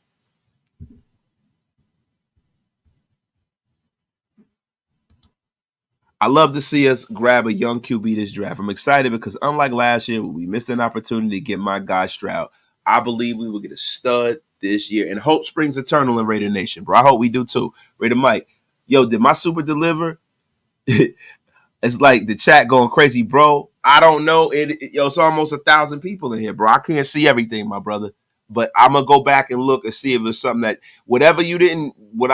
I love to see us grab a young QB this draft. I'm excited because unlike last year, we missed an opportunity to get my guy Stroud. I believe we will get a stud this year. And hope springs eternal in Raider Nation, bro. I hope we do too. Raider Mike, yo, did my super deliver? It's like the chat going crazy, bro. I don't know. It's almost 1,000 people in here, bro. I can't see everything, my brother. But I'm gonna go back and look and see if it's something that what I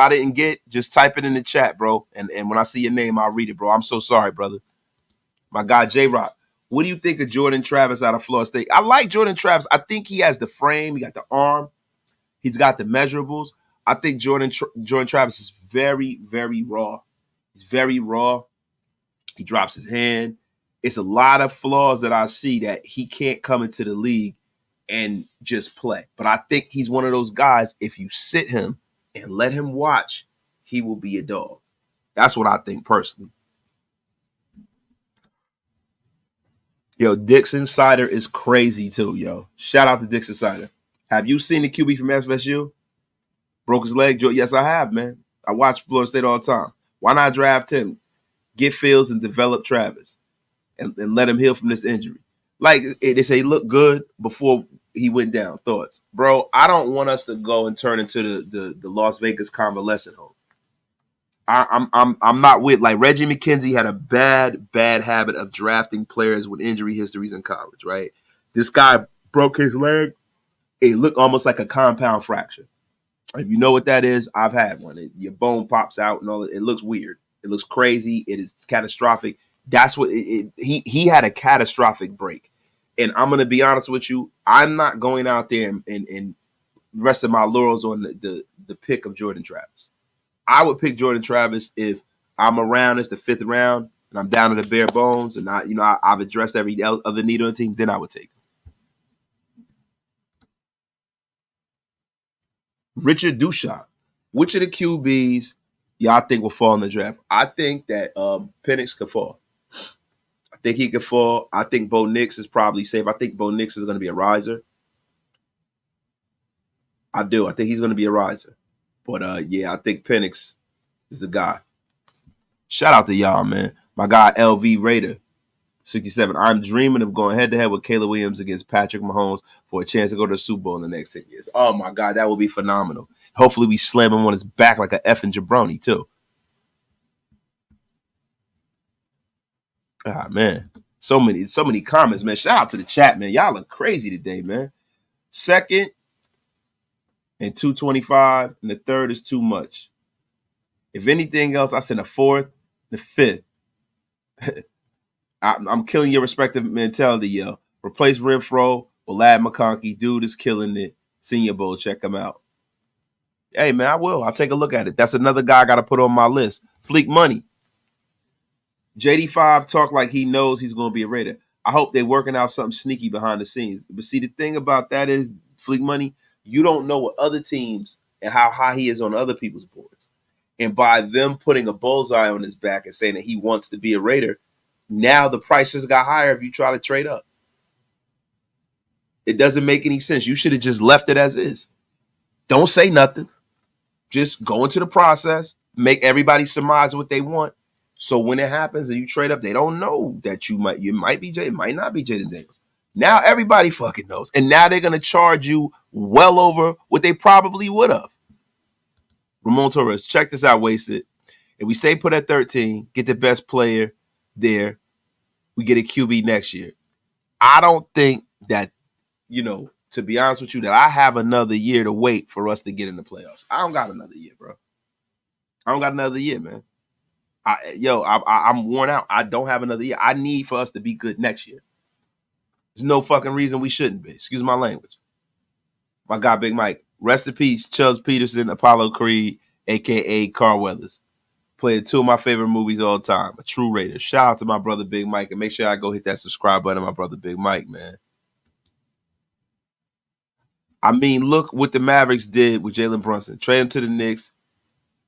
didn't get, just type it in the chat, bro. And when I see your name, I'll read it, bro. I'm so sorry, brother. My guy J Rock. What do you think of Jordan Travis out of Florida State? I like Jordan Travis. I think he has the frame, he got the arm, he's got the measurables. I think Jordan Travis is very, very raw. He's very raw. He drops his hand. It's a lot of flaws that I see that he can't come into the league and just play. But I think he's one of those guys, if you sit him and let him watch, he will be a dog. That's what I think personally. Yo, Dixon Sider is crazy too, yo. Shout out to Dixon Sider. Have you seen the QB from FSU? Broke his leg? Yes, I have, man. I watch Florida State all the time. Why not draft him? Get Fields and develop Travis and let him heal from this injury. Like they say, he looked good before he went down. Thoughts, bro? I don't want us to go and turn into the Las Vegas convalescent home. I'm not with like Reggie McKenzie had a bad habit of drafting players with injury histories in college. Right? This guy broke his leg. It looked almost like a compound fracture. If you know what that is, I've had one. Your bone pops out and all. It looks weird. It looks crazy. It is catastrophic. That's what he had a catastrophic break. And I'm going to be honest with you. I'm not going out there and resting my laurels on the pick of Jordan Travis. I would pick Jordan Travis if I'm around. It's the 5th round and I'm down to the bare bones and I've addressed every other need on the team. Then I would take him. Richard Dushak. Which of the QBs y'all think will fall in the draft? I think that Penix could fall. I think he could fall. I think Bo Nix is probably safe. I think Bo Nix is going to be a riser. I do. I think he's going to be a riser. But yeah, I think Penix is the guy. Shout out to y'all, man. My guy LV Raider 67. I'm dreaming of going head to head with Caleb Williams against Patrick Mahomes for a chance to go to the Super Bowl in the next 10 years. Oh my God, that would be phenomenal. Hopefully we slam him on his back like a effing jabroni too. Ah man. So many comments, man. Shout out to the chat, man. Y'all are crazy today, man. Second and 225, and the third is too much. If anything else, I send a fourth, the fifth. I'm killing your respective mentality, yo. Replace Renfro with Lad McConkey. Dude is killing it. Senior Bowl, check him out. Hey, man, I will. I'll take a look at it. That's another guy I got to put on my list. Fleek Money. JD5 talk like he knows he's going to be a Raider. I hope they're working out something sneaky behind the scenes. But see, the thing about that is, Fleek Money, you don't know what other teams and how high he is on other people's boards. And by them putting a bullseye on his back and saying that he wants to be a Raider, now the prices got higher if you try to trade up. It doesn't make any sense. You should have just left it as is. Don't say nothing. Just go into the process. Make everybody surmise what they want. So when it happens and you trade up, they don't know that you might be Jay, it might not be Jaden Daniels. Now everybody fucking knows. And now they're going to charge you well over what they probably would have. Ramon Torres, check this out, Wasted. If we stay put at 13, get the best player there, we get a QB next year. I don't think that, to be honest with you, that I have another year to wait for us to get in the playoffs. I don't got another year, bro. I don't got another year, man. I'm worn out. I don't have another year. I need for us to be good next year. There's no fucking reason we shouldn't be. Excuse my language. My guy, Big Mike. Rest in peace, Chubbs Peterson, Apollo Creed, a.k.a. Carl Weathers. Played two of my favorite movies all time. A true Raider. Shout out to my brother, Big Mike. And make sure I go hit that subscribe button, my brother, Big Mike, man. I mean, look what the Mavericks did with Jalen Brunson. Trade him to the Knicks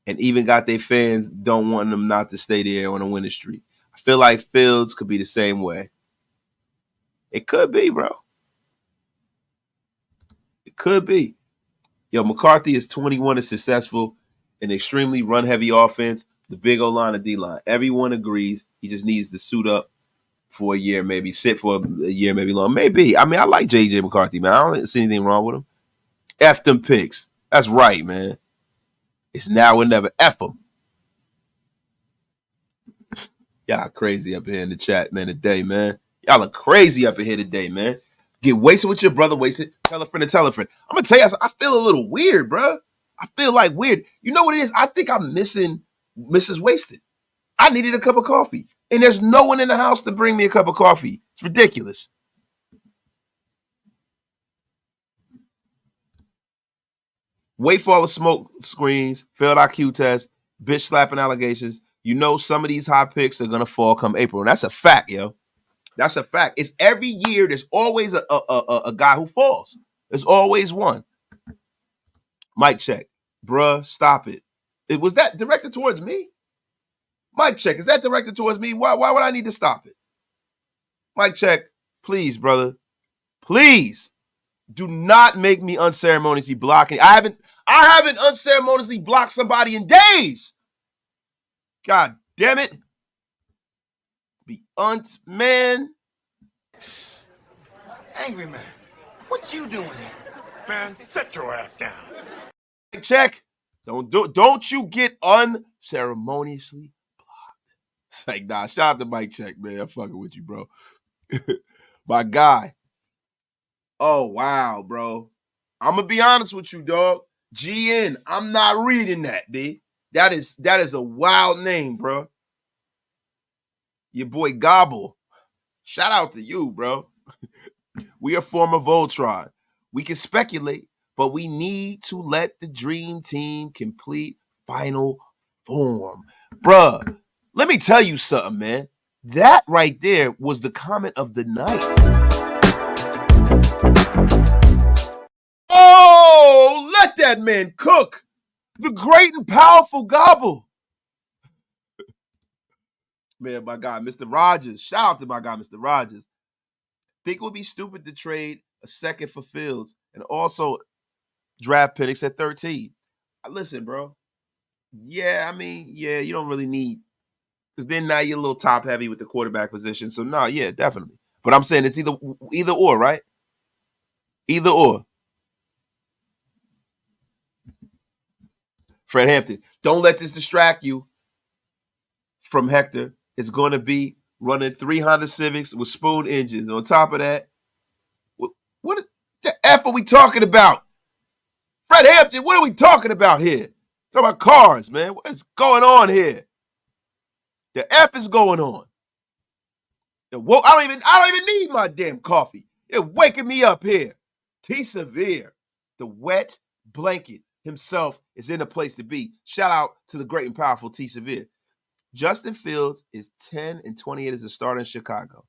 and even got their fans don't want them not to stay there on a winning streak. I feel like Fields could be the same way. It could be, bro. It could be. Yo, McCarthy is 21 and successful, an extremely run-heavy offense, the big O-line and D-line. Everyone agrees he just needs to suit up for a year, maybe sit for a year, maybe long. Maybe. I mean, I like J.J. McCarthy, man. I don't see anything wrong with him. F them picks. That's right, man. It's now or never. F them. Y'all crazy up here in the chat, man, today, man. Y'all are crazy up in here today, man. Get wasted with your brother, wasted. Tell a friend to tell a friend. I'm going to tell you, I feel a little weird, bro. I feel like weird. You know what it is? I think I'm missing Mrs. Wasted. I needed a cup of coffee. And there's no one in the house to bring me a cup of coffee. It's ridiculous. Wait for all the smoke screens, failed IQ tests, bitch slapping allegations. You know some of these high picks are going to fall come April. And that's a fact, yo. That's a fact. It's every year there's always a guy who falls. There's always one. Mic check. Bruh, stop it. Was that directed towards me? Mic check. Is that directed towards me? Why would I need to stop it? Mic check. Please, brother. Please. Do not make me unceremoniously blocking. I haven't unceremoniously blocked somebody in days. God damn it. Man. Angry man, what you doing here? Man, sit your ass down. Check. Don't you get unceremoniously blocked. It's like, nah, shout out to Mike Check, man. I'm fucking with you, bro. My guy. Oh, wow, bro. I'm going to be honest with you, dog. GN, I'm not reading that, B. That is a wild name, bro. Your boy Gobble. Shout out to you, bro. We are former Voltron. We can speculate, but we need to let the dream team complete final form. Bruh, let me tell you something, man. That right there was the comment of the night. Oh, let that man cook. The great and powerful Gobble. Man, my guy, Mr. Rogers. Shout out to my guy, Mr. Rogers. Think it would be stupid to trade a second for Fields and also draft picks at 13. Listen, bro. Yeah, I mean, yeah, you don't really need, because then now you're a little top heavy with the quarterback position. So no, yeah, definitely. But I'm saying it's either or, right? Either or. Fred Hampton. Don't let this distract you from Hector. It's going to be running 3 Honda Civics with spoon engines. On top of that, what the F are we talking about? Fred Hampton, what are we talking about here? Talking about cars, man. What is going on here? The F is going on. I don't even need my damn coffee. It's waking me up here. T Severe, the wet blanket himself, is in a place to be. Shout out to the great and powerful T Severe. Justin Fields is 10-28 as a starter in Chicago.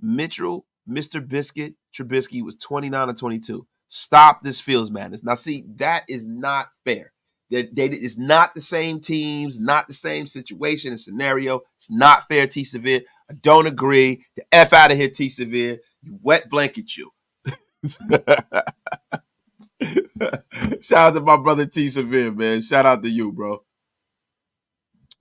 Mitchell, Mr. Biscuit, Trubisky was 29-22. Stop this Fields madness. Now, see, that is not fair. It's not the same teams, not the same situation and scenario. It's not fair, T Severe. I don't agree. The F out of here, T Severe. You wet blanket you. Shout out to my brother T Severe, man. Shout out to you, bro.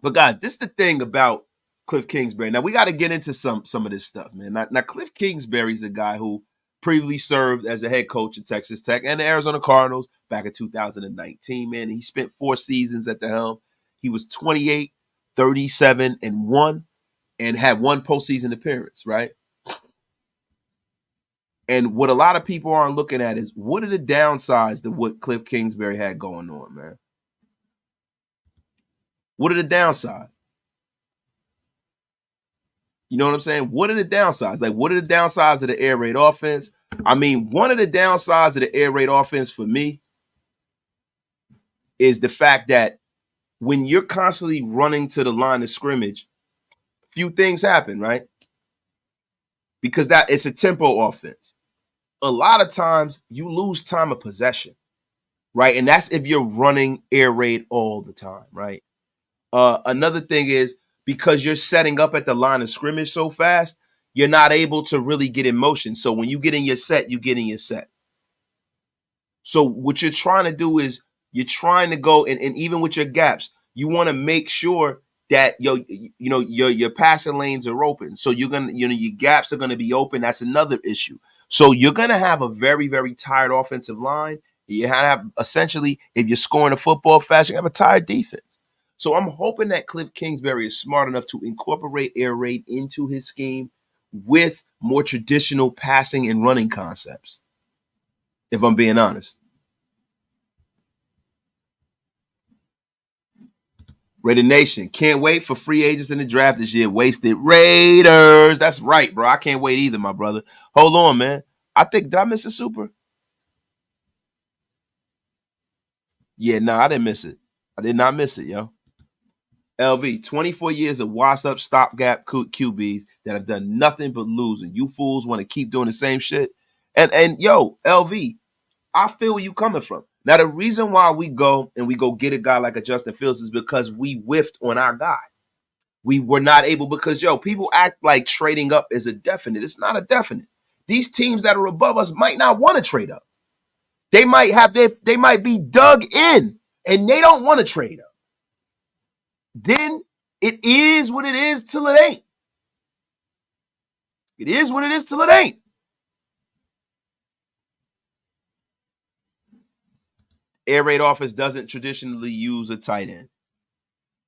But guys, this is the thing about Kliff Kingsbury. Now we got to get into some of this stuff, man. Now Kliff Kingsbury is a guy who previously served as a head coach at Texas Tech and the Arizona Cardinals back in 2019, man. He spent 4 seasons at the helm. He was 28, 37-1 and had 1 postseason appearance, right? And what a lot of people aren't looking at is what are the downsides to what Kliff Kingsbury had going on, man? What are the downsides? You know what I'm saying? What are the downsides? Like, what are the downsides of the air raid offense? I mean, one of the downsides of the air raid offense for me is the fact that when you're constantly running to the line of scrimmage, few things happen, right? Because that it's a tempo offense. A lot of times you lose time of possession, right? And that's if you're running air raid all the time, right? Another thing is because you're setting up at the line of scrimmage so fast, you're not able to really get in motion. So when you get in your set, you get in your set. So what you're trying to do is you're trying to go and even with your gaps, you want to make sure that your passing lanes are open. So you're gonna, your gaps are gonna be open. That's another issue. So you're gonna have a very, very tired offensive line. You have essentially, if you're scoring a football fast, you have a tired defense. So I'm hoping that Kliff Kingsbury is smart enough to incorporate air raid into his scheme with more traditional passing and running concepts, if I'm being honest. Raider Nation, can't wait for free agents in the draft this year. Wasted Raiders. That's right, bro. I can't wait either, my brother. Hold on, man. Did I miss a super? Yeah, no, I didn't miss it. I did not miss it, yo. LV, 24 years of washed up stopgap QBs that have done nothing but lose, and you fools want to keep doing the same shit. And yo, LV, I feel where you coming from. Now, the reason why we go get a guy like a Justin Fields is because we whiffed on our guy. We were not able because, people act like trading up is a definite. It's not a definite. These teams that are above us might not want to trade up. They might be dug in, and they don't want to trade up. Then it is what it is till it ain't. It is what it is till it ain't. Air raid offense doesn't traditionally use a tight end.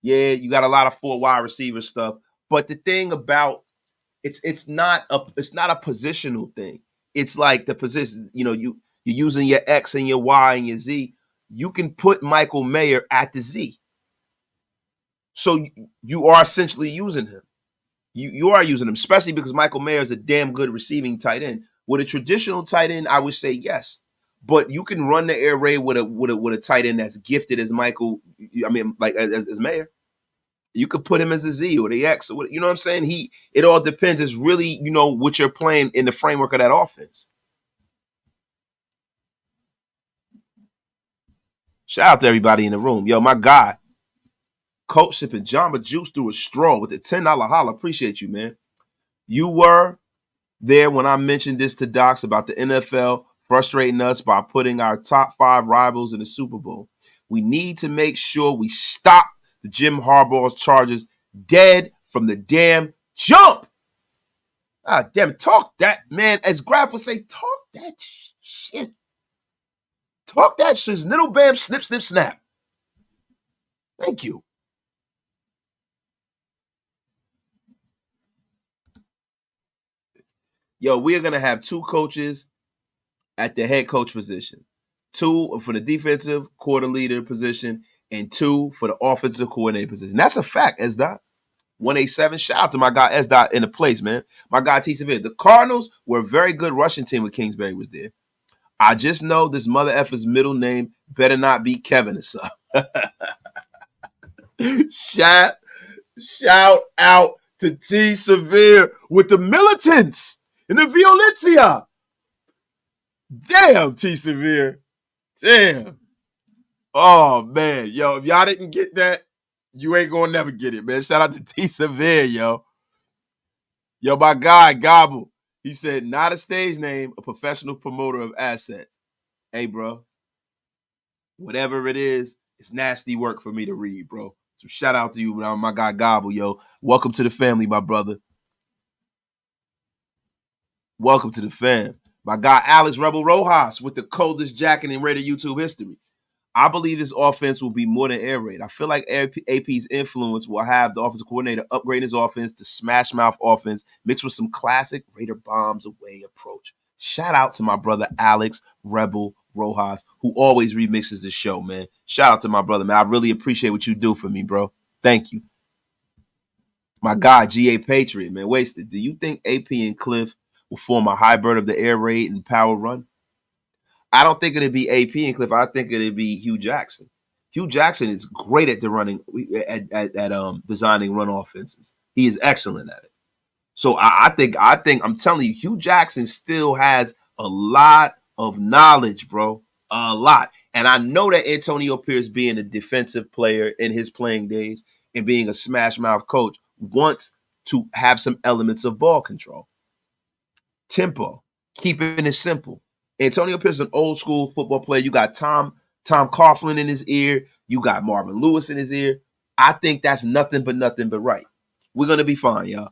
Yeah, you got a lot of 4 wide receiver stuff, but the thing about it's not a positional thing. It's like the position, you're using your X and your Y and your Z. You can put Michael Mayer at the Z. So you are essentially using him. You are using him, especially because Michael Mayer is a damn good receiving tight end. With a traditional tight end, I would say yes. But you can run the air raid with a tight end that's gifted as Michael. I mean, like as Mayer. You could put him as a Z or the X, or you know what I'm saying. It all depends. It's really what you're playing in the framework of that offense. Shout out to everybody in the room, yo. My guy, Coach sipping Jamba Juice through a straw with the $10 holla. Appreciate you, man. You were there when I mentioned this to Docs about the NFL frustrating us by putting our top 5 rivals in the Super Bowl. We need to make sure we stop the Jim Harbaugh's Chargers dead from the damn jump. Ah, damn, talk that, man. As Graf would say, talk that shit. Talk that shit. Little bam, snip, snip, snap. Thank you. Yo, we are going to have 2 coaches at the head coach position. 2 for the defensive coordinator leader position and 2 for the offensive coordinator position. That's a fact, S-Dot. 187. Shout out to my guy S-Dot in the place, man. My guy T. Severe. The Cardinals were a very good rushing team when Kingsbury was there. I just know this mother effer's middle name better not be Kevin or something. Shout out to T. Severe with the militants and the violencia. Damn, T. Severe. Damn. Oh, man. Yo, if y'all didn't get that, you ain't gonna never get it, man. Shout out to T. Severe, yo. Yo, my guy, Gobble. He said, not a stage name, a professional promoter of assets. Hey, bro. Whatever it is, it's nasty work for me to read, bro. So shout out to you, my guy, Gobble, yo. Welcome to the family, my brother. Welcome to the fam. My guy, Alex Rebel Rojas with the coldest jacket in Raider YouTube history. I believe this offense will be more than air raid. I feel like AP's influence will have the offensive coordinator upgrade his offense to smash mouth offense mixed with some classic Raider bombs away approach. Shout out to my brother Alex Rebel Rojas, who always remixes the show, man. Shout out to my brother, man. I really appreciate what you do for me, bro. Thank you. My guy, GA Patriot, man. Wasted. Do you think AP and Kliff will form a hybrid of the air raid and power run? I don't think it'd be AP and Kliff. I think it'd be Hue Jackson. Hue Jackson is great at the running, at designing run offenses. He is excellent at it. So I think I'm telling you, Hue Jackson still has a lot of knowledge, bro. A lot. And I know that Antonio Pierce, being a defensive player in his playing days and being a smash mouth coach, wants to have some elements of ball control. Tempo, keeping it simple. Antonio Pierce is an old school football player. You got Tom Coughlin in his ear. You got Marvin Lewis in his ear. I think that's nothing but right. We're going to be fine, y'all.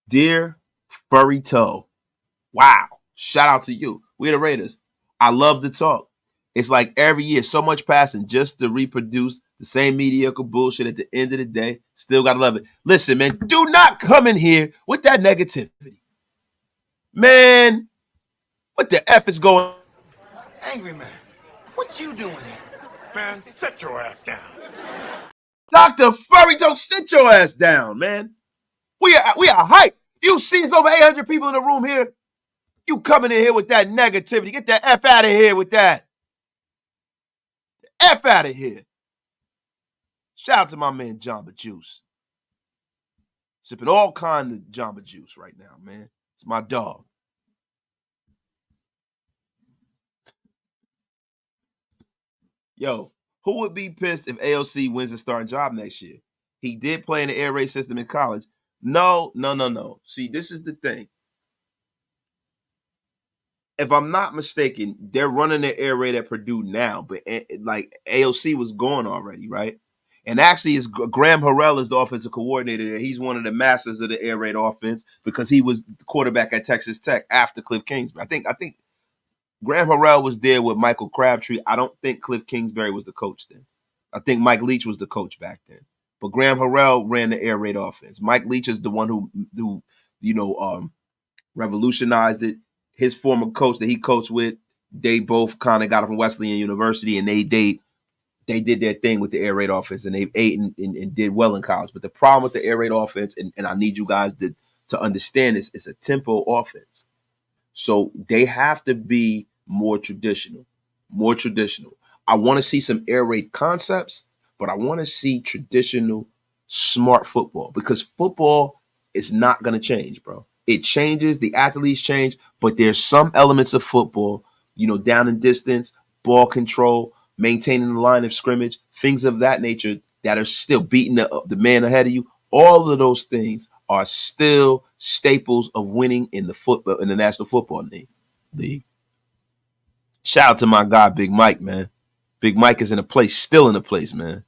Dear Furry Toe. Wow. Shout out to you. We're the Raiders. I love the talk. It's like every year, so much passing just to reproduce the same mediocre bullshit at the end of the day. Still got to love it. Listen, man, do not come in here with that negativity. Man, what the F is going on? Angry man, what you doing here? Man, sit your ass down. Dr. Furry, don't sit your ass down, man. We are hype. You see it's over 800 people in the room here. You coming in here with that negativity. Get the F out of here with that. F out of here. Shout out to my man Jamba Juice. Sipping all kind of Jamba Juice right now, man. It's my dog. Yo, who would be pissed if AOC wins a starting job next year? He did play in the air raid system in college. No. See, this is the thing. If I'm not mistaken, they're running the air raid at Purdue now, but like AOC was gone already, right? And actually, it's Graham Harrell is the offensive coordinator there. He's one of the masters of the air raid offense because he was the quarterback at Texas Tech after Kliff Kingsbury. I think Graham Harrell was there with Michael Crabtree. I don't think Kliff Kingsbury was the coach then. I think Mike Leach was the coach back then. But Graham Harrell ran the air raid offense. Mike Leach is the one who revolutionized it. His former coach that he coached with, they both kind of got it from Wesleyan University, and they did their thing with the air raid offense, and they ate and did well in college. But the problem with the air raid offense, and I need you guys to understand this, it's a tempo offense. So they have to be more traditional. I want to see some air raid concepts, but I want to see traditional, smart football, because football is not going to change, bro. It changes, the athletes change, but there's some elements of football, down and distance, ball control, maintaining the line of scrimmage, things of that nature that are still beating the man ahead of you. All of those things are still staples of winning in the National Football League. Shout out to my guy, Big Mike, man. Big Mike is still in a place, man.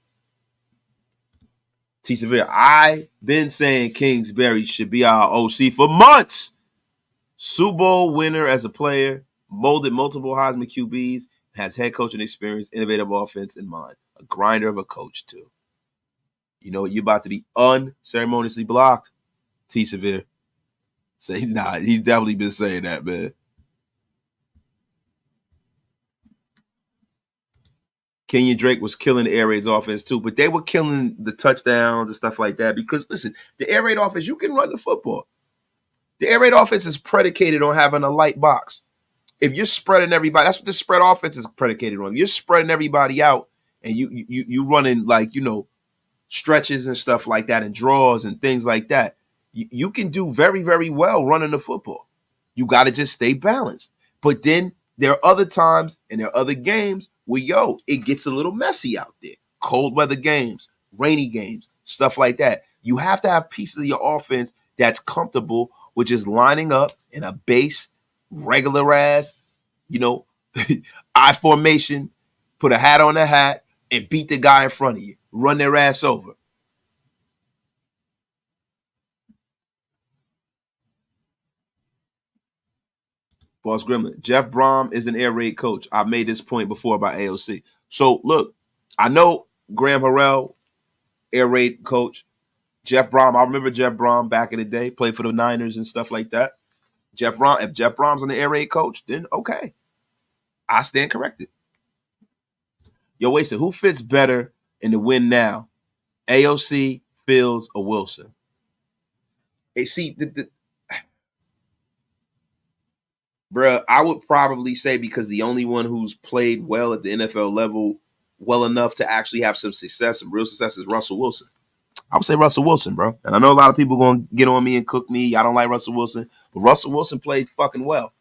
T. Severe, I've been saying Kingsbury should be our OC for months. Super Bowl winner as a player, molded multiple Heisman QBs, has head coaching experience, innovative offense in mind. A grinder of a coach, too. You know, you're about to be unceremoniously blocked, T. Severe. Say, nah, he's definitely been saying that, man. Kenyon Drake was killing the air raid's offense too, but they were killing the touchdowns and stuff like that because, listen, the air raid offense, you can run the football. The air raid offense is predicated on having a light box. If you're spreading everybody, that's what the spread offense is predicated on. You're spreading everybody out and you running like, you know, stretches and stuff like that and draws and things like that. You can do very, very well running the football. You got to just stay balanced. But then there are other times and there are other games where, it gets a little messy out there. Cold weather games, rainy games, stuff like that. You have to have pieces of your offense that's comfortable with just lining up in a base, regular ass, I formation, put a hat on the hat, and beat the guy in front of you. Run their ass over. Boss Gremlin, Jeff Brom is an air raid coach. I've made this point before about AOC. So, look, I know Graham Harrell, air raid coach. Jeff Brom, I remember Jeff Brom back in the day, played for the Niners and stuff like that. If Jeff Brom's an air raid coach, then okay. I stand corrected. Yo, Wasted, who fits better in the win now? AOC, Fields, or Wilson? Hey, see, bruh, I would probably say because the only one who's played well at the NFL level well enough to actually have some success, some real success, is Russell Wilson. I would say Russell Wilson, bro. And I know a lot of people going to get on me and cook me. I don't like Russell Wilson. But Russell Wilson played fucking well.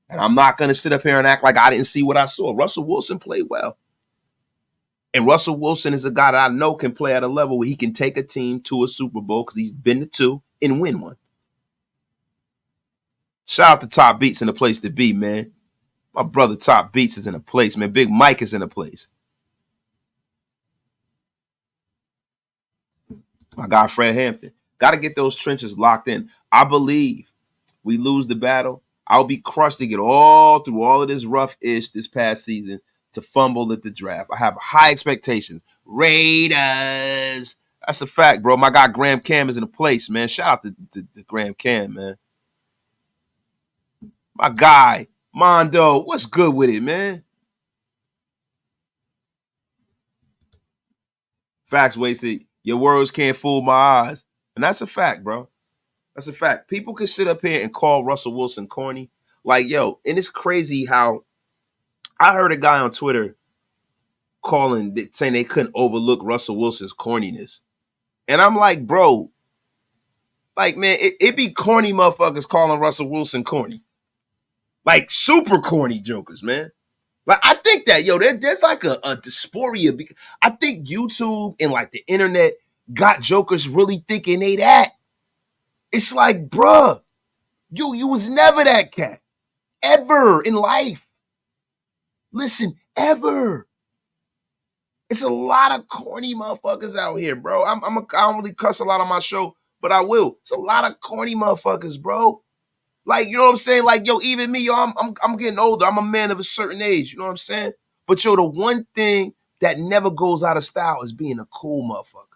And I'm not going to sit up here and act like I didn't see what I saw. Russell Wilson played well. And Russell Wilson is a guy that I know can play at a level where he can take a team to a Super Bowl because he's been to two and win one. Shout out to Top Beats in the place to be, man. My brother Top Beats is in a place, man. Big Mike is in a place. My guy Fred Hampton. Got to get those trenches locked in. I believe we lose the battle. I'll be crushed to get all through all of this rough-ish this past season to fumble at the draft. I have high expectations. Raiders. That's a fact, bro. My guy Graham Cam is in a place, man. Shout out to Graham Cam, man. My guy, Mondo, what's good with it, man? Facts, Wasted. Your words can't fool my eyes. And that's a fact, bro. That's a fact. People can sit up here and call Russell Wilson corny. Like, and it's crazy how I heard a guy on Twitter saying they couldn't overlook Russell Wilson's corniness. And I'm like, bro, like, man, it be corny motherfuckers calling Russell Wilson corny. Like, super corny jokers, man. Like, I think that, there's like a dysphoria. I think YouTube and like the internet got jokers really thinking they that. It's like, bruh, you was never that cat. Ever in life. Listen, ever. It's a lot of corny motherfuckers out here, bro. I don't really cuss a lot on my show, but I will. It's a lot of corny motherfuckers, bro. Like, you know what I'm saying? Like, even me, I'm getting older. I'm a man of a certain age. You know what I'm saying? But, the one thing that never goes out of style is being a cool motherfucker.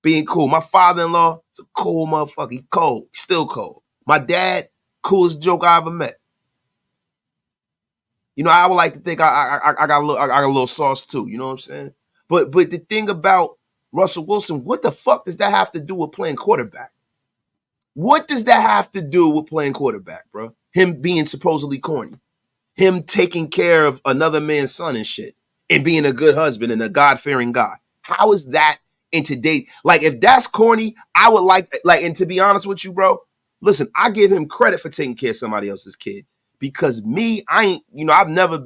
Being cool. My father-in-law is a cool motherfucker. He cold. He's still cold. My dad, coolest joke I ever met. I would like to think I got a little sauce too. You know what I'm saying? But the thing about Russell Wilson, what the fuck does that have to do with playing quarterback? What does that have to do with playing quarterback, bro? Him being supposedly corny. Him taking care of another man's son and shit. And being a good husband and a God-fearing guy. How is that in today? Like, if that's corny, I would like, and to be honest with you, bro, listen, I give him credit for taking care of somebody else's kid. Because me, I never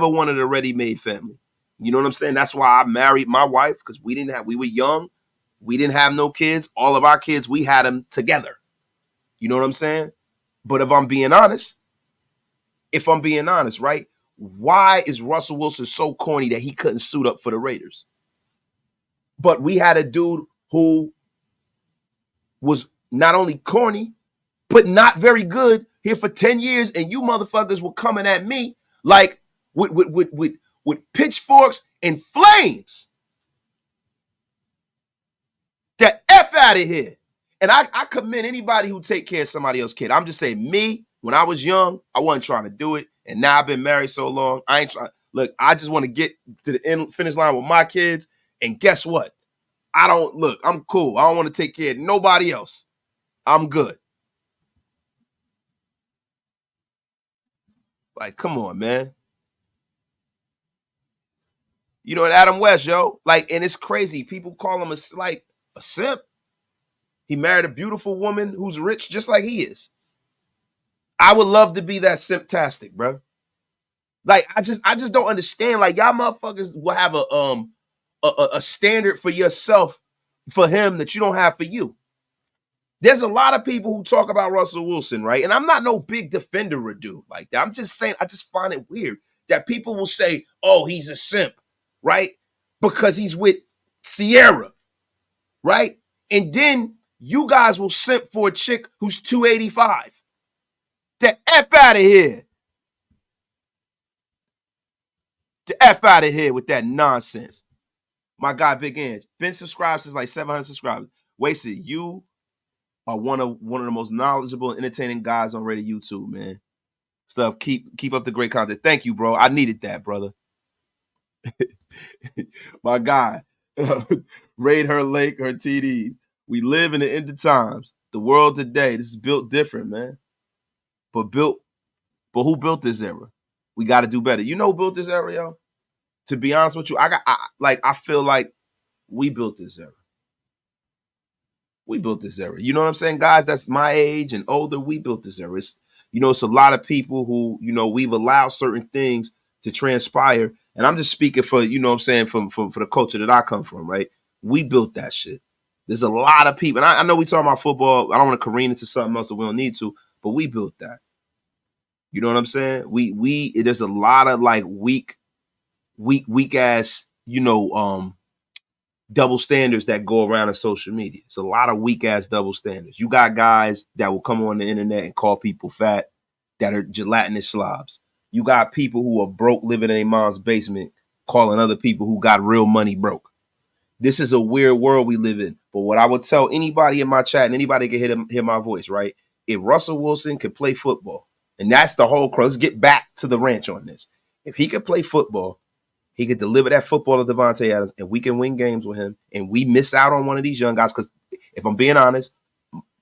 wanted a ready-made family. You know what I'm saying? That's why I married my wife, because we were young. We didn't have no kids. All of our kids, we had them together. You know what I'm saying? But if I'm being honest, right? Why is Russell Wilson so corny that he couldn't suit up for the Raiders? But we had a dude who was not only corny, but not very good here for 10 years, and you motherfuckers were coming at me like with pitchforks and flames. The F out of here. And I commend anybody who take care of somebody else's kid. I'm just saying, me, when I was young, I wasn't trying to do it. And now I've been married so long, I ain't trying. Look, I just want to get to the finish line with my kids. And guess what? I'm cool. I don't want to take care of nobody else. I'm good. Like, come on, man. You know, Adam West, yo. Like, and it's crazy. People call him a simp. He married a beautiful woman who's rich just like he is. I would love to be that simptastic, bro. Like, I just don't understand. Like, y'all motherfuckers will have a standard for yourself for him that you don't have for you. There's a lot of people who talk about Russell Wilson, right? And I'm not no big defender or dude like that. I'm just saying, I just find it weird that people will say, oh, he's a simp, right? Because he's with Sierra, right? And then you guys will simp for a chick who's 285. The F out of here. The F out of here with that nonsense. My guy, Big Ange. Been subscribed since like 700 subscribers. Wasted, you are one of the most knowledgeable and entertaining guys on Radio YouTube, man. Stuff. Keep up the great content. Thank you, bro. I needed that, brother. My guy. Raid her lake, her TDs. We live in the end of times. The world today. This is built different, man. But who built this era? We got to do better. You know who built this era, yo? To be honest with you, I feel like we built this era. We built this era. You know what I'm saying? Guys that's my age and older, we built this era. It's a lot of people who, we've allowed certain things to transpire. And I'm just speaking for, for the culture that I come from, right? We built that shit. There's a lot of people. And I know we talking about football. I don't want to careen into something else that we don't need to, but we built that. You know what I'm saying? There's a lot of like weak ass, double standards that go around in social media. It's a lot of weak ass double standards. You got guys that will come on the internet and call people fat that are gelatinous slobs. You got people who are broke living in their mom's basement calling other people who got real money broke. This is a weird world we live in. But what I would tell anybody in my chat, and anybody can hear my voice, right? If Russell Wilson could play football, and that's the whole cross. Let's get back to the ranch on this. If he could play football, he could deliver that football to Devontae Adams, and we can win games with him. And we miss out on one of these young guys because, if I'm being honest,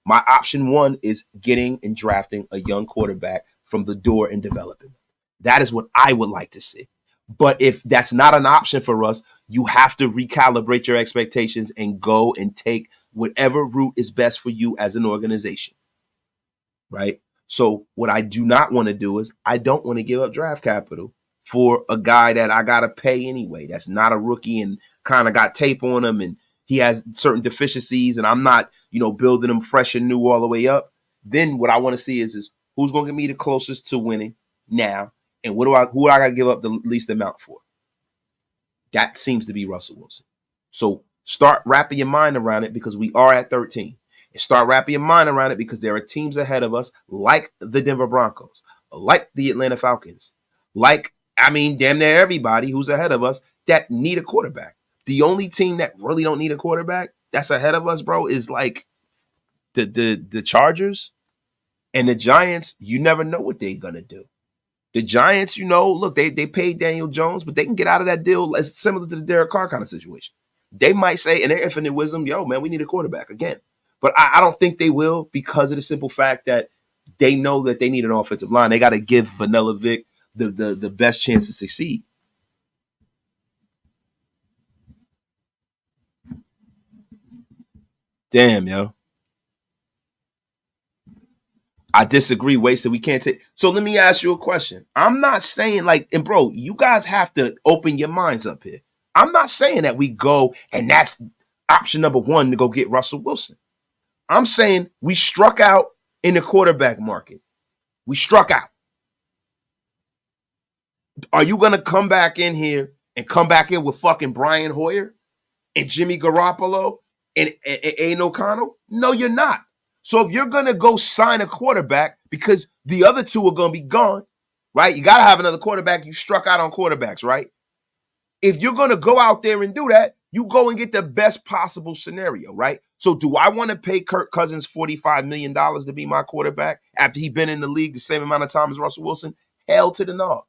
my option one is getting and drafting a young quarterback from the door and developing. That is what I would like to see. But if that's not an option for us, you have to recalibrate your expectations and go and take whatever route is best for you as an organization, right? So what I do not want to do is I don't want to give up draft capital for a guy that I got to pay anyway. That's not a rookie and kind of got tape on him and he has certain deficiencies and I'm not, building him fresh and new all the way up. Then what I want to see is who's going to get me the closest to winning now and who do I got to give up the least amount for? That seems to be Russell Wilson. So start wrapping your mind around it because we are at 13. And start wrapping your mind around it because there are teams ahead of us like the Denver Broncos, like the Atlanta Falcons, damn near everybody who's ahead of us that need a quarterback. The only team that really don't need a quarterback that's ahead of us, bro, is like the Chargers and the Giants. You never know what they're going to do. The Giants, look, they paid Daniel Jones, but they can get out of that deal as similar to the Derek Carr kind of situation. They might say, in their infinite wisdom, yo, man, we need a quarterback again. But I don't think they will because of the simple fact that they know that they need an offensive line. They got to give Vanilla Vic the best chance to succeed. Damn, yo. I disagree, Wasted. We can't take. So let me ask you a question. I'm not saying and bro, you guys have to open your minds up here. I'm not saying that we go and option number one to go get Russell Wilson. I'm saying we struck out in the quarterback market. We struck out. Are you going to come back in here and come back in with fucking Brian Hoyer and Jimmy Garoppolo and Aiden O'Connell? No, you're not. So if you're going to go sign a quarterback because the other two are going to be gone, right? You got to have another quarterback. You struck out on quarterbacks, right? If you're going to go out there and do that, you go and get the best possible scenario, right? So do I want to pay Kirk Cousins $45 million to be my quarterback after he's been in the league the same amount of time as Russell Wilson? Hell to the no.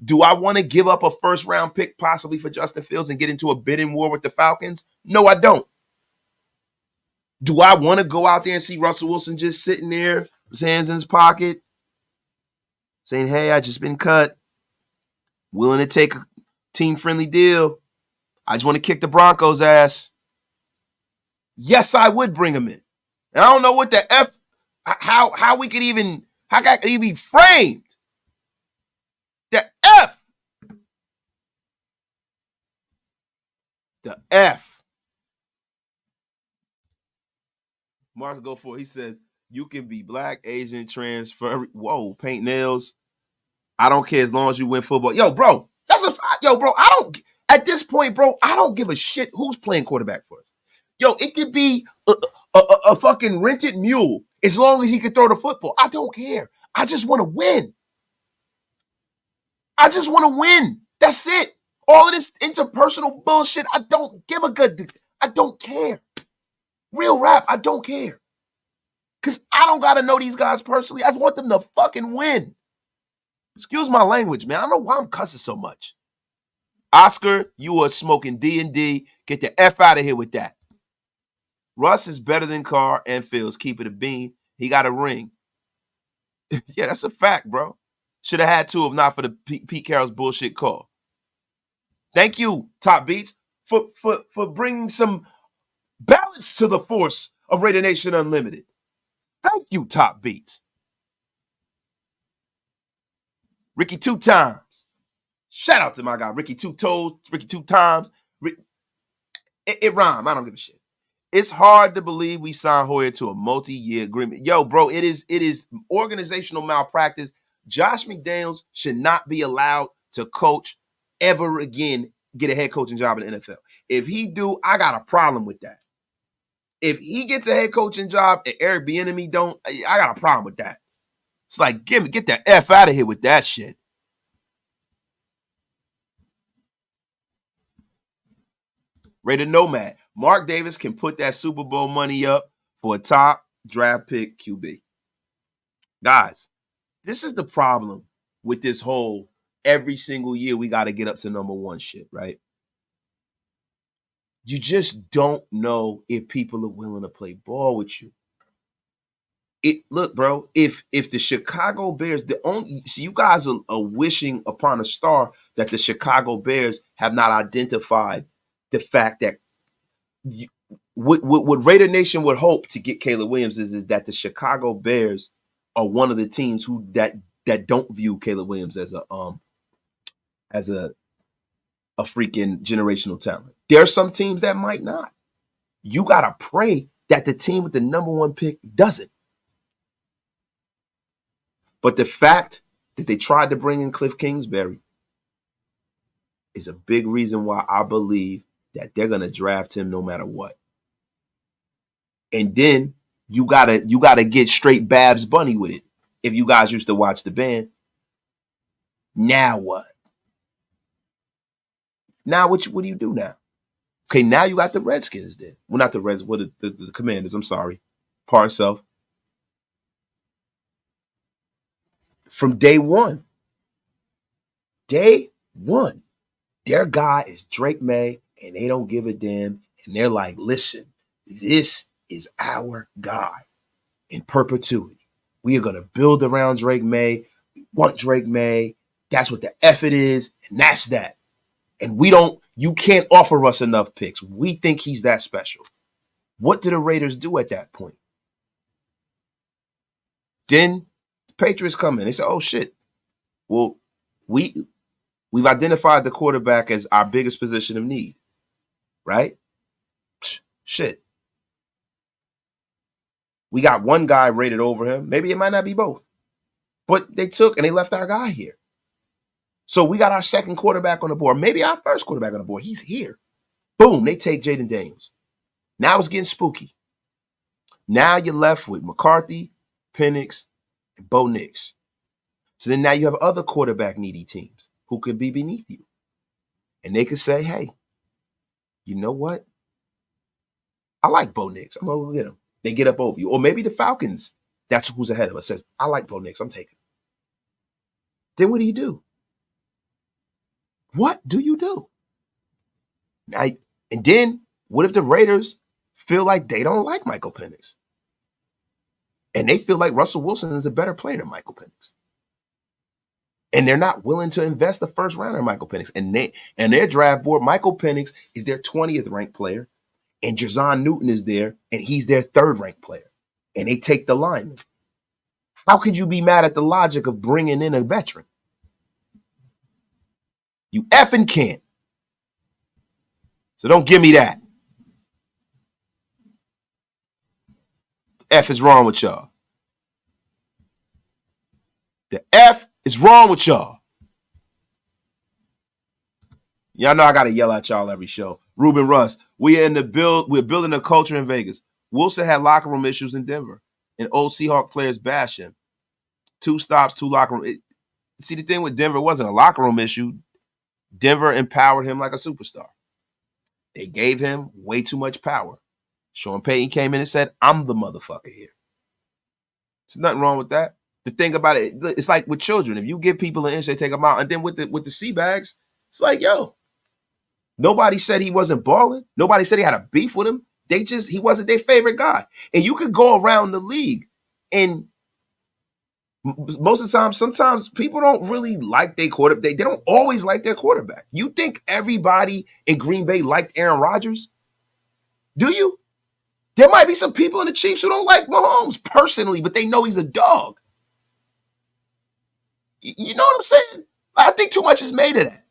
Do I want to give up a first-round pick possibly for Justin Fields and get into a bidding war with the Falcons? No, I don't. Do I want to go out there and see Russell Wilson just sitting there, his hands in his pocket, saying, hey, I just been cut, willing to take a team-friendly deal. I just want to kick the Broncos' ass. Yes, I would bring him in. And I don't know what the F, how we could even, how that could even be framed. The F. The F. Mark go for it. He says, you can be black, Asian, trans, furry. Whoa, paint nails. I don't care as long as you win football. Yo, bro, I don't, at this point, bro, I don't give a shit who's playing quarterback for us. Yo, it could be a fucking rented mule as long as he can throw the football. I don't care. I just want to win. I just want to win. That's it. All of this interpersonal bullshit, I don't give a good. I don't care. Real rap, I don't care. Because I don't got to know these guys personally. I just want them to fucking win. Excuse my language, man. I don't know why I'm cussing so much. Oscar, you are smoking D&D. Get the F out of here with that. Russ is better than Carr and Fields. Keep it a bean. He got a ring. Yeah, that's a fact, bro. Should have had two if not for the Pete Carroll's bullshit call. Thank you, Top Beats, for bringing some balance to the force of Raider Nation Unlimited. Thank you, Top Beats. Ricky 2 times. Shout out to my guy, Ricky 2 toes, Ricky 2 times. It rhyme. I don't give a shit. It's hard to believe we signed Hoyer to a multi-year agreement. Yo, bro, it is organizational malpractice. Josh McDaniels should not be allowed to coach ever again, get a head coaching job in the NFL. If he do, I got a problem with that. If he gets a head coaching job and Eric Bieniemy don't, I got a problem with that. It's like, get the F out of here with that shit. Raider Nomad. Mark Davis can put that Super Bowl money up for a top draft pick QB. Guys, this is the problem with this whole every single year we got to get up to number one shit, right? You just don't know if people are willing to play ball with you. Look, bro, if the Chicago Bears, you guys are wishing upon a star that the Chicago Bears have not identified the fact that what Raider Nation would hope to get Caleb Williams is that the Chicago Bears are one of the teams that don't view Caleb Williams as a freaking generational talent. There are some teams that might not. You gotta pray that the team with the number one pick doesn't. But the fact that they tried to bring in Kliff Kingsbury is a big reason why I believe that they're gonna draft him no matter what. And then you gotta get straight Babs Bunny with it. If you guys used to watch the band, now what? Now what do you do now? Okay, now you got the Redskins there. Well, not the Reds, the Commanders, I'm sorry. Par self. From day one, their guy is Drake May, and they don't give a damn. And they're like, listen, this is our guy in perpetuity. We are going to build around Drake May. We want Drake May. That's what the F it is, and that's that. And you can't offer us enough picks. We think he's that special. What do the Raiders do at that point? Then the Patriots come in. They say, oh, shit. Well, we've identified the quarterback as our biggest position of need, right? Shit. We got one guy rated over him. Maybe it might not be both. But they took and they left our guy here. So we got our second quarterback on the board. Maybe our first quarterback on the board. He's here. Boom, they take Jaden Daniels. Now it's getting spooky. Now you're left with McCarthy, Penix, and Bo Nix. So then now you have other quarterback needy teams who could be beneath you. And they could say, hey, you know what? I like Bo Nix. I'm going to go get him. They get up over you. Or maybe the Falcons, that's who's ahead of us, says, I like Bo Nix. I'm taking him. Then what do? What do you do? And then what if the Raiders feel like they don't like Michael Penix? And they feel like Russell Wilson is a better player than Michael Penix. And they're not willing to invest the first rounder in Michael Penix. And their draft board, Michael Penix is their 20th ranked player. And Jazon Newton is there, and he's their third ranked player. And they take the lineman. How could you be mad at the logic of bringing in a veteran? You effing can't. So don't give me that. The F is wrong with y'all. The F is wrong with y'all. Y'all know I got to yell at y'all every show. Ruben Russ, we're building a culture in Vegas. Wilson had locker room issues in Denver, and old Seahawk players bash him. 2 stops, 2 locker room. See, the thing with Denver wasn't a locker room issue. Denver empowered him like a superstar. They gave him way too much power. Sean Payton came in and said, I'm the motherfucker here. There's nothing wrong with that. The thing about it, it's like with children. If you give people an inch, they take them out. And then with the sea bags, it's like, yo, nobody said he wasn't balling. Nobody said he had a beef with him. He wasn't their favorite guy. And you could go around the league and most of the time, sometimes people don't really like their quarterback. They don't always like their quarterback. You think everybody in Green Bay liked Aaron Rodgers? Do you? There might be some people in the Chiefs who don't like Mahomes personally, but they know he's a dog. You know what I'm saying? I think too much is made of that.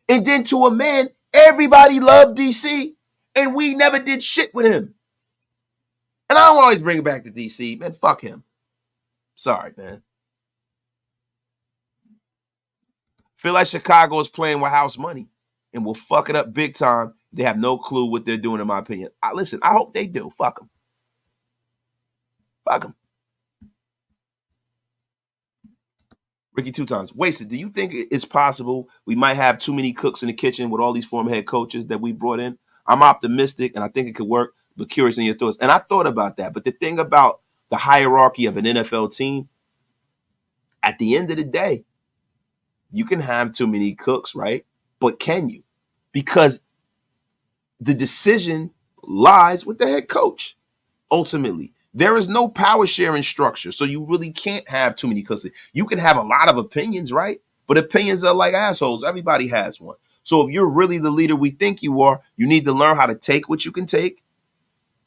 And then to a man, everybody loved DC, and we never did shit with him. And I don't always bring it back to DC. Man, fuck him. Sorry, man. Feel like Chicago is playing with house money and will fuck it up big time. They have no clue what they're doing, in my opinion. Listen, I hope they do. Fuck them. Fuck them. Ricky 2 times. Wasted, do you think it's possible we might have too many cooks in the kitchen with all these former head coaches that we brought in? I'm optimistic, and I think it could work, but curious in your thoughts. And I thought about that. But the thing about the hierarchy of an NFL team, at the end of the day, you can have too many cooks, right? But can you? Because the decision lies with the head coach. Ultimately, there is no power sharing structure. So you really can't have too many cooks. You can have a lot of opinions, right? But opinions are like assholes. Everybody has one. So if you're really the leader we think you are, you need to learn how to take what you can take,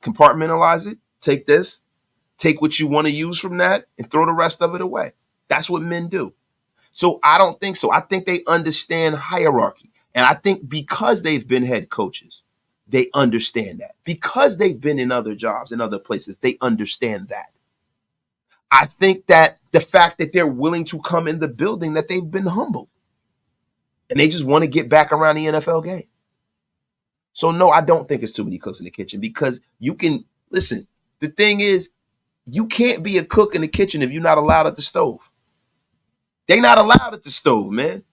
compartmentalize it, take this, take what you want to use from that, and throw the rest of it away. That's what men do. So I don't think so. I think they understand hierarchy. And I think because they've been head coaches, they understand that. Because they've been in other jobs, in other places, they understand that. I think that the fact that they're willing to come in the building, that they've been humbled. And they just want to get back around the NFL game. So no, I don't think it's too many cooks in the kitchen because you can, listen, the thing is, you can't be a cook in the kitchen if you're not allowed at the stove. They not allowed at the stove, man.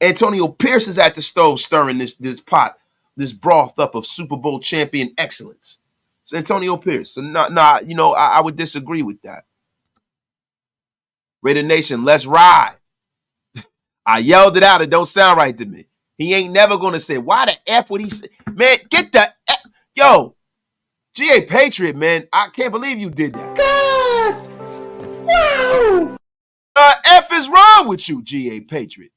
Antonio Pierce is at the stove stirring this pot, this broth up of Super Bowl champion excellence. It's Antonio Pierce. So I would disagree with that. Raider Nation, let's ride. I yelled it out. It don't sound right to me. He ain't never going to say, why the F would he say? Man, get the F. Yo, GA Patriot, man. I can't believe you did that. God. Wow. F is wrong with you, GA Patriot.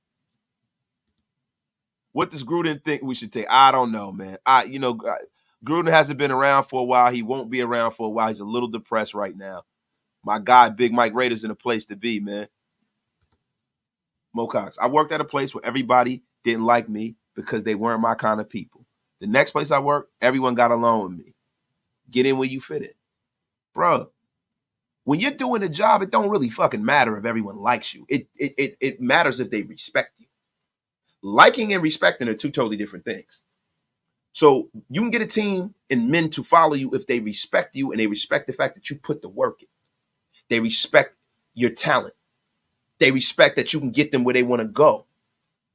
What does Gruden think we should take? I don't know, man. Gruden hasn't been around for a while. He won't be around for a while. He's a little depressed right now. My guy, Big Mike Raiders, in a place to be, man. Mo Cox. I worked at a place where everybody didn't like me because they weren't my kind of people. The next place I work, everyone got along with me. Get in where you fit in. Bro, when you're doing a job, it don't really fucking matter if everyone likes you. It matters if they respect you. Liking and respecting are two totally different things. So you can get a team and men to follow you if they respect you and they respect the fact that you put the work in. They respect your talent. They respect that you can get them where they want to go.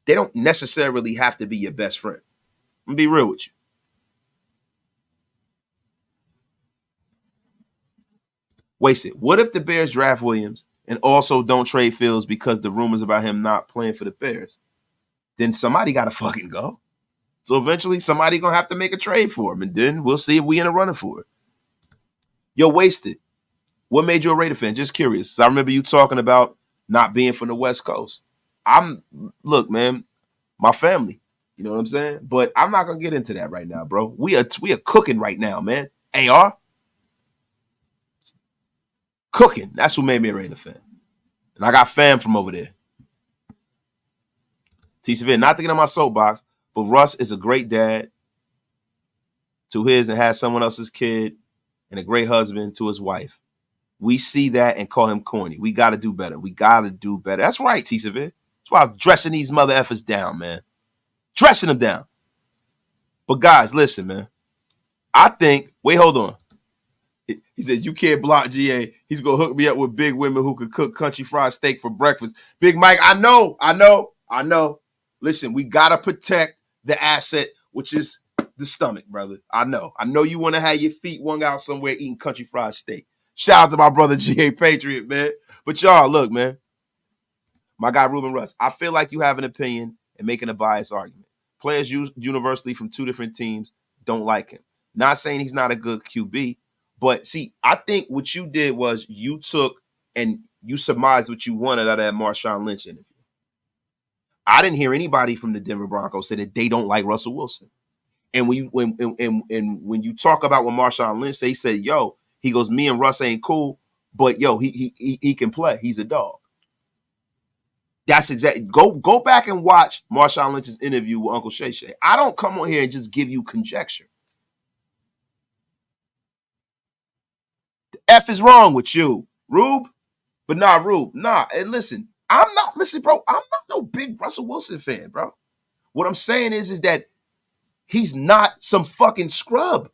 They don't necessarily have to be your best friend. I'm gonna be real with you. Wasted. What if the Bears draft Williams and also don't trade Fields because the rumors about him not playing for the Bears? Then somebody got to fucking go. So eventually somebody going to have to make a trade for him, and then we'll see if we in a running for it. Yo, Wasted. What made you a Raider fan? Just curious. So I remember you talking about not being from the West Coast. Look, man, my family. You know what I'm saying? But I'm not going to get into that right now, bro. We are cooking right now, man. AR? Cooking. That's what made me a Raider fan. And I got fam from over there. T-Severe, not to get on my soapbox, but Russ is a great dad to his and has someone else's kid and a great husband to his wife. We see that and call him corny. We got to do better. We got to do better. That's right, T-Severe. That's why I was dressing these mother effers down, man. Dressing them down. But guys, listen, man. I think, wait, hold on. He said, you can't block GA. He's going to hook me up with big women who could cook country fried steak for breakfast. Big Mike, I know. Listen, we got to protect the asset, which is the stomach, brother. I know you want to have your feet wung out somewhere eating country fried steak. Shout out to my brother GA Patriot, man. But y'all, look, man. My guy, Ruben Russ, I feel like you have an opinion and making a biased argument. Players universally from two different teams don't like him. Not saying he's not a good QB, but see, I think what you did was you took and you surmised what you wanted out of that Marshawn Lynch interview. I didn't hear anybody from the Denver Broncos say that they don't like Russell Wilson. And when you talk about what Marshawn Lynch said, he said, yo, he goes, me and Russ ain't cool, but yo, he can play. He's a dog. That's exactly. Go back and watch Marshawn Lynch's interview with Uncle Shay Shay. I don't come on here and just give you conjecture. The F is wrong with you, Rube. But nah, Rube, nah. And listen, bro, I'm not no big Russell Wilson fan, bro. What I'm saying is that he's not some fucking scrub.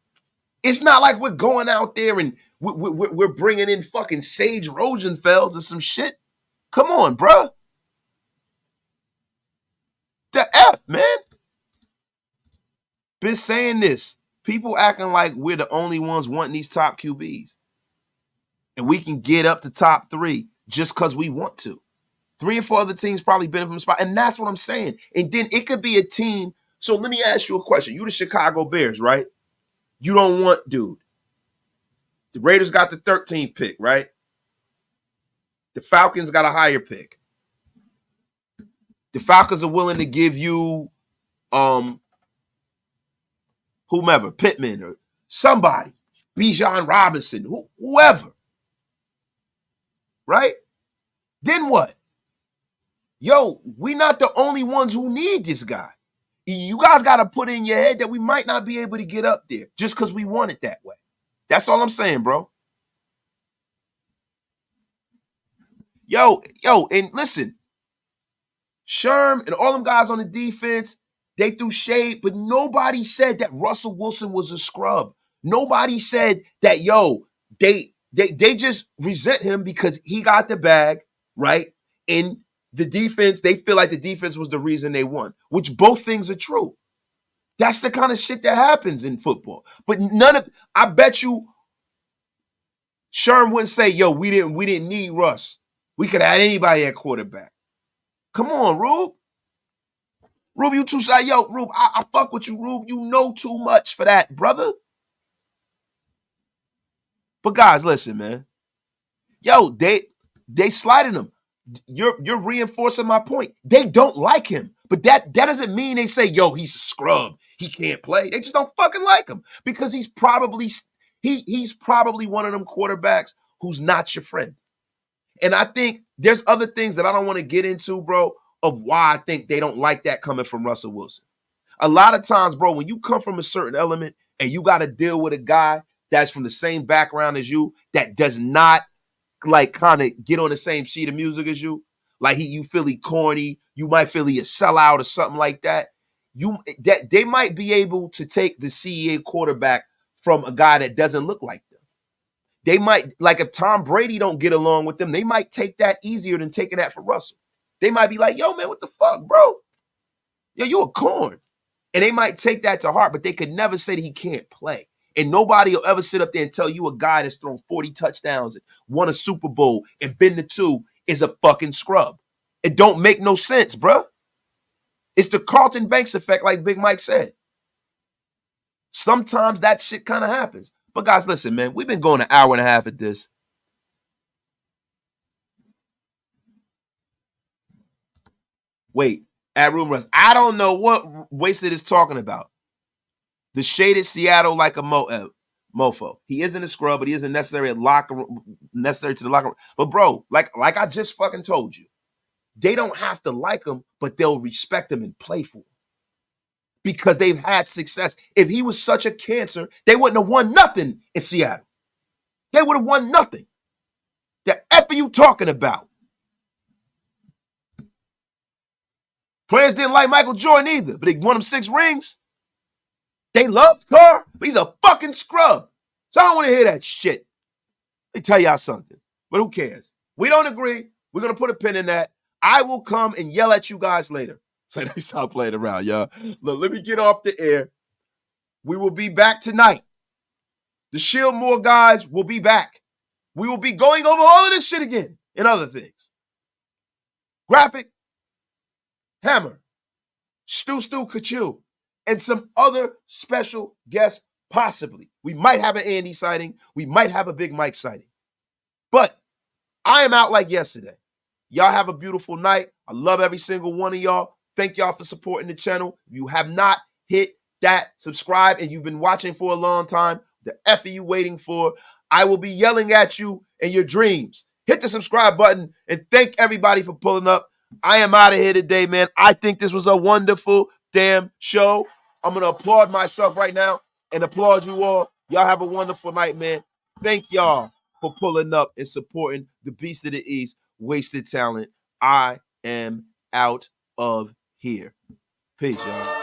It's not like we're going out there and we're bringing in fucking Sage Rosenfels or some shit. Come on, bro. The F, man. Been saying this. People acting like we're the only ones wanting these top QBs. And we can get up to top 3 just because we want to. 3 or 4 other teams probably benefit from the spot. And that's what I'm saying. And then it could be a team. So let me ask you a question. You the Chicago Bears, right? You don't want dude. The Raiders got the 13th pick, right? The Falcons got a higher pick. The Falcons are willing to give you whomever, Pittman or somebody, Bijan Robinson, whoever. Right? Then what? Yo, we're not the only ones who need this guy. You guys got to put in your head that we might not be able to get up there just because we want it that way. That's all I'm saying, bro. Yo, and listen, Sherm and all them guys on the defense, they threw shade, but nobody said that Russell Wilson was a scrub. Nobody said that, yo, they just resent him because he got the bag, right? And the defense, they feel like the defense was the reason they won, which both things are true. That's the kind of shit that happens in football. But I bet you Sherm wouldn't say, yo, we didn't need Russ. We could have had anybody at quarterback. Come on, Rube. Rube, you too shy. Yo, Rube, I fuck with you, Rube. You know too much for that, brother. But guys, listen, man. Yo, they sliding him. You're reinforcing my point. They don't like him. But that doesn't mean they say, yo, he's a scrub. He can't play. They just don't fucking like him because he's probably one of them quarterbacks who's not your friend. And I think there's other things that I don't want to get into, bro, of why I think they don't like that coming from Russell Wilson. A lot of times, bro, when you come from a certain element and you got to deal with a guy that's from the same background as you, that does not like kind of get on the same sheet of music as you, like you feel he corny, you might feel he a sellout or something like that. They might be able to take the CEA quarterback from a guy that doesn't look like them. They might, like if Tom Brady don't get along with them, they might take that easier than taking that for Russell. They might be like, yo, man, what the fuck, bro? Yo, you a corn. And they might take that to heart, but they could never say that he can't play. And nobody will ever sit up there and tell you a guy that's thrown 40 touchdowns, won a Super Bowl, and been to 2 is a fucking scrub. It don't make no sense, bro. It's the Carlton Banks effect, like Big Mike said. Sometimes that shit kind of happens. But guys, listen, man, we've been going an hour and a half at this. Wait, add rumors. I don't know what Wasted is talking about. The shaded Seattle like a mofo. He isn't a scrub, but he isn't necessary to the locker room. But bro, like I just fucking told you, they don't have to like him, but they'll respect him and play for him because they've had success. If he was such a cancer, they wouldn't have won nothing in Seattle. They would have won nothing. The F are you talking about? Players didn't like Michael Jordan either, but they won him 6 rings. They loved Carr, but he's a fucking scrub. So I don't want to hear that shit. Let me tell y'all something, but who cares? We don't agree. We're going to put a pin in that. I will come and yell at you guys later. So let me stop playing around, y'all. Look, let me get off the air. We will be back tonight. The Shieldmore guys will be back. We will be going over all of this shit again and other things. Graphic, Hammer, Stu Kachu, and some other special guests possibly. We might have an Andy sighting. We might have a Big Mike sighting. But I am out like yesterday. Y'all have a beautiful night. I love every single one of y'all. Thank y'all for supporting the channel. If you have not hit that subscribe and you've been watching for a long time, the F are you waiting for? I will be yelling at you in your dreams. Hit the subscribe button and thank everybody for pulling up. I am out of here today, man. I think this was a wonderful damn show. I'm going to applaud myself right now and applaud you all. Y'all have a wonderful night, man. Thank y'all for pulling up and supporting the Beast of the East, Wasted Talent. I am out of here. Peace, y'all.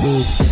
Peace.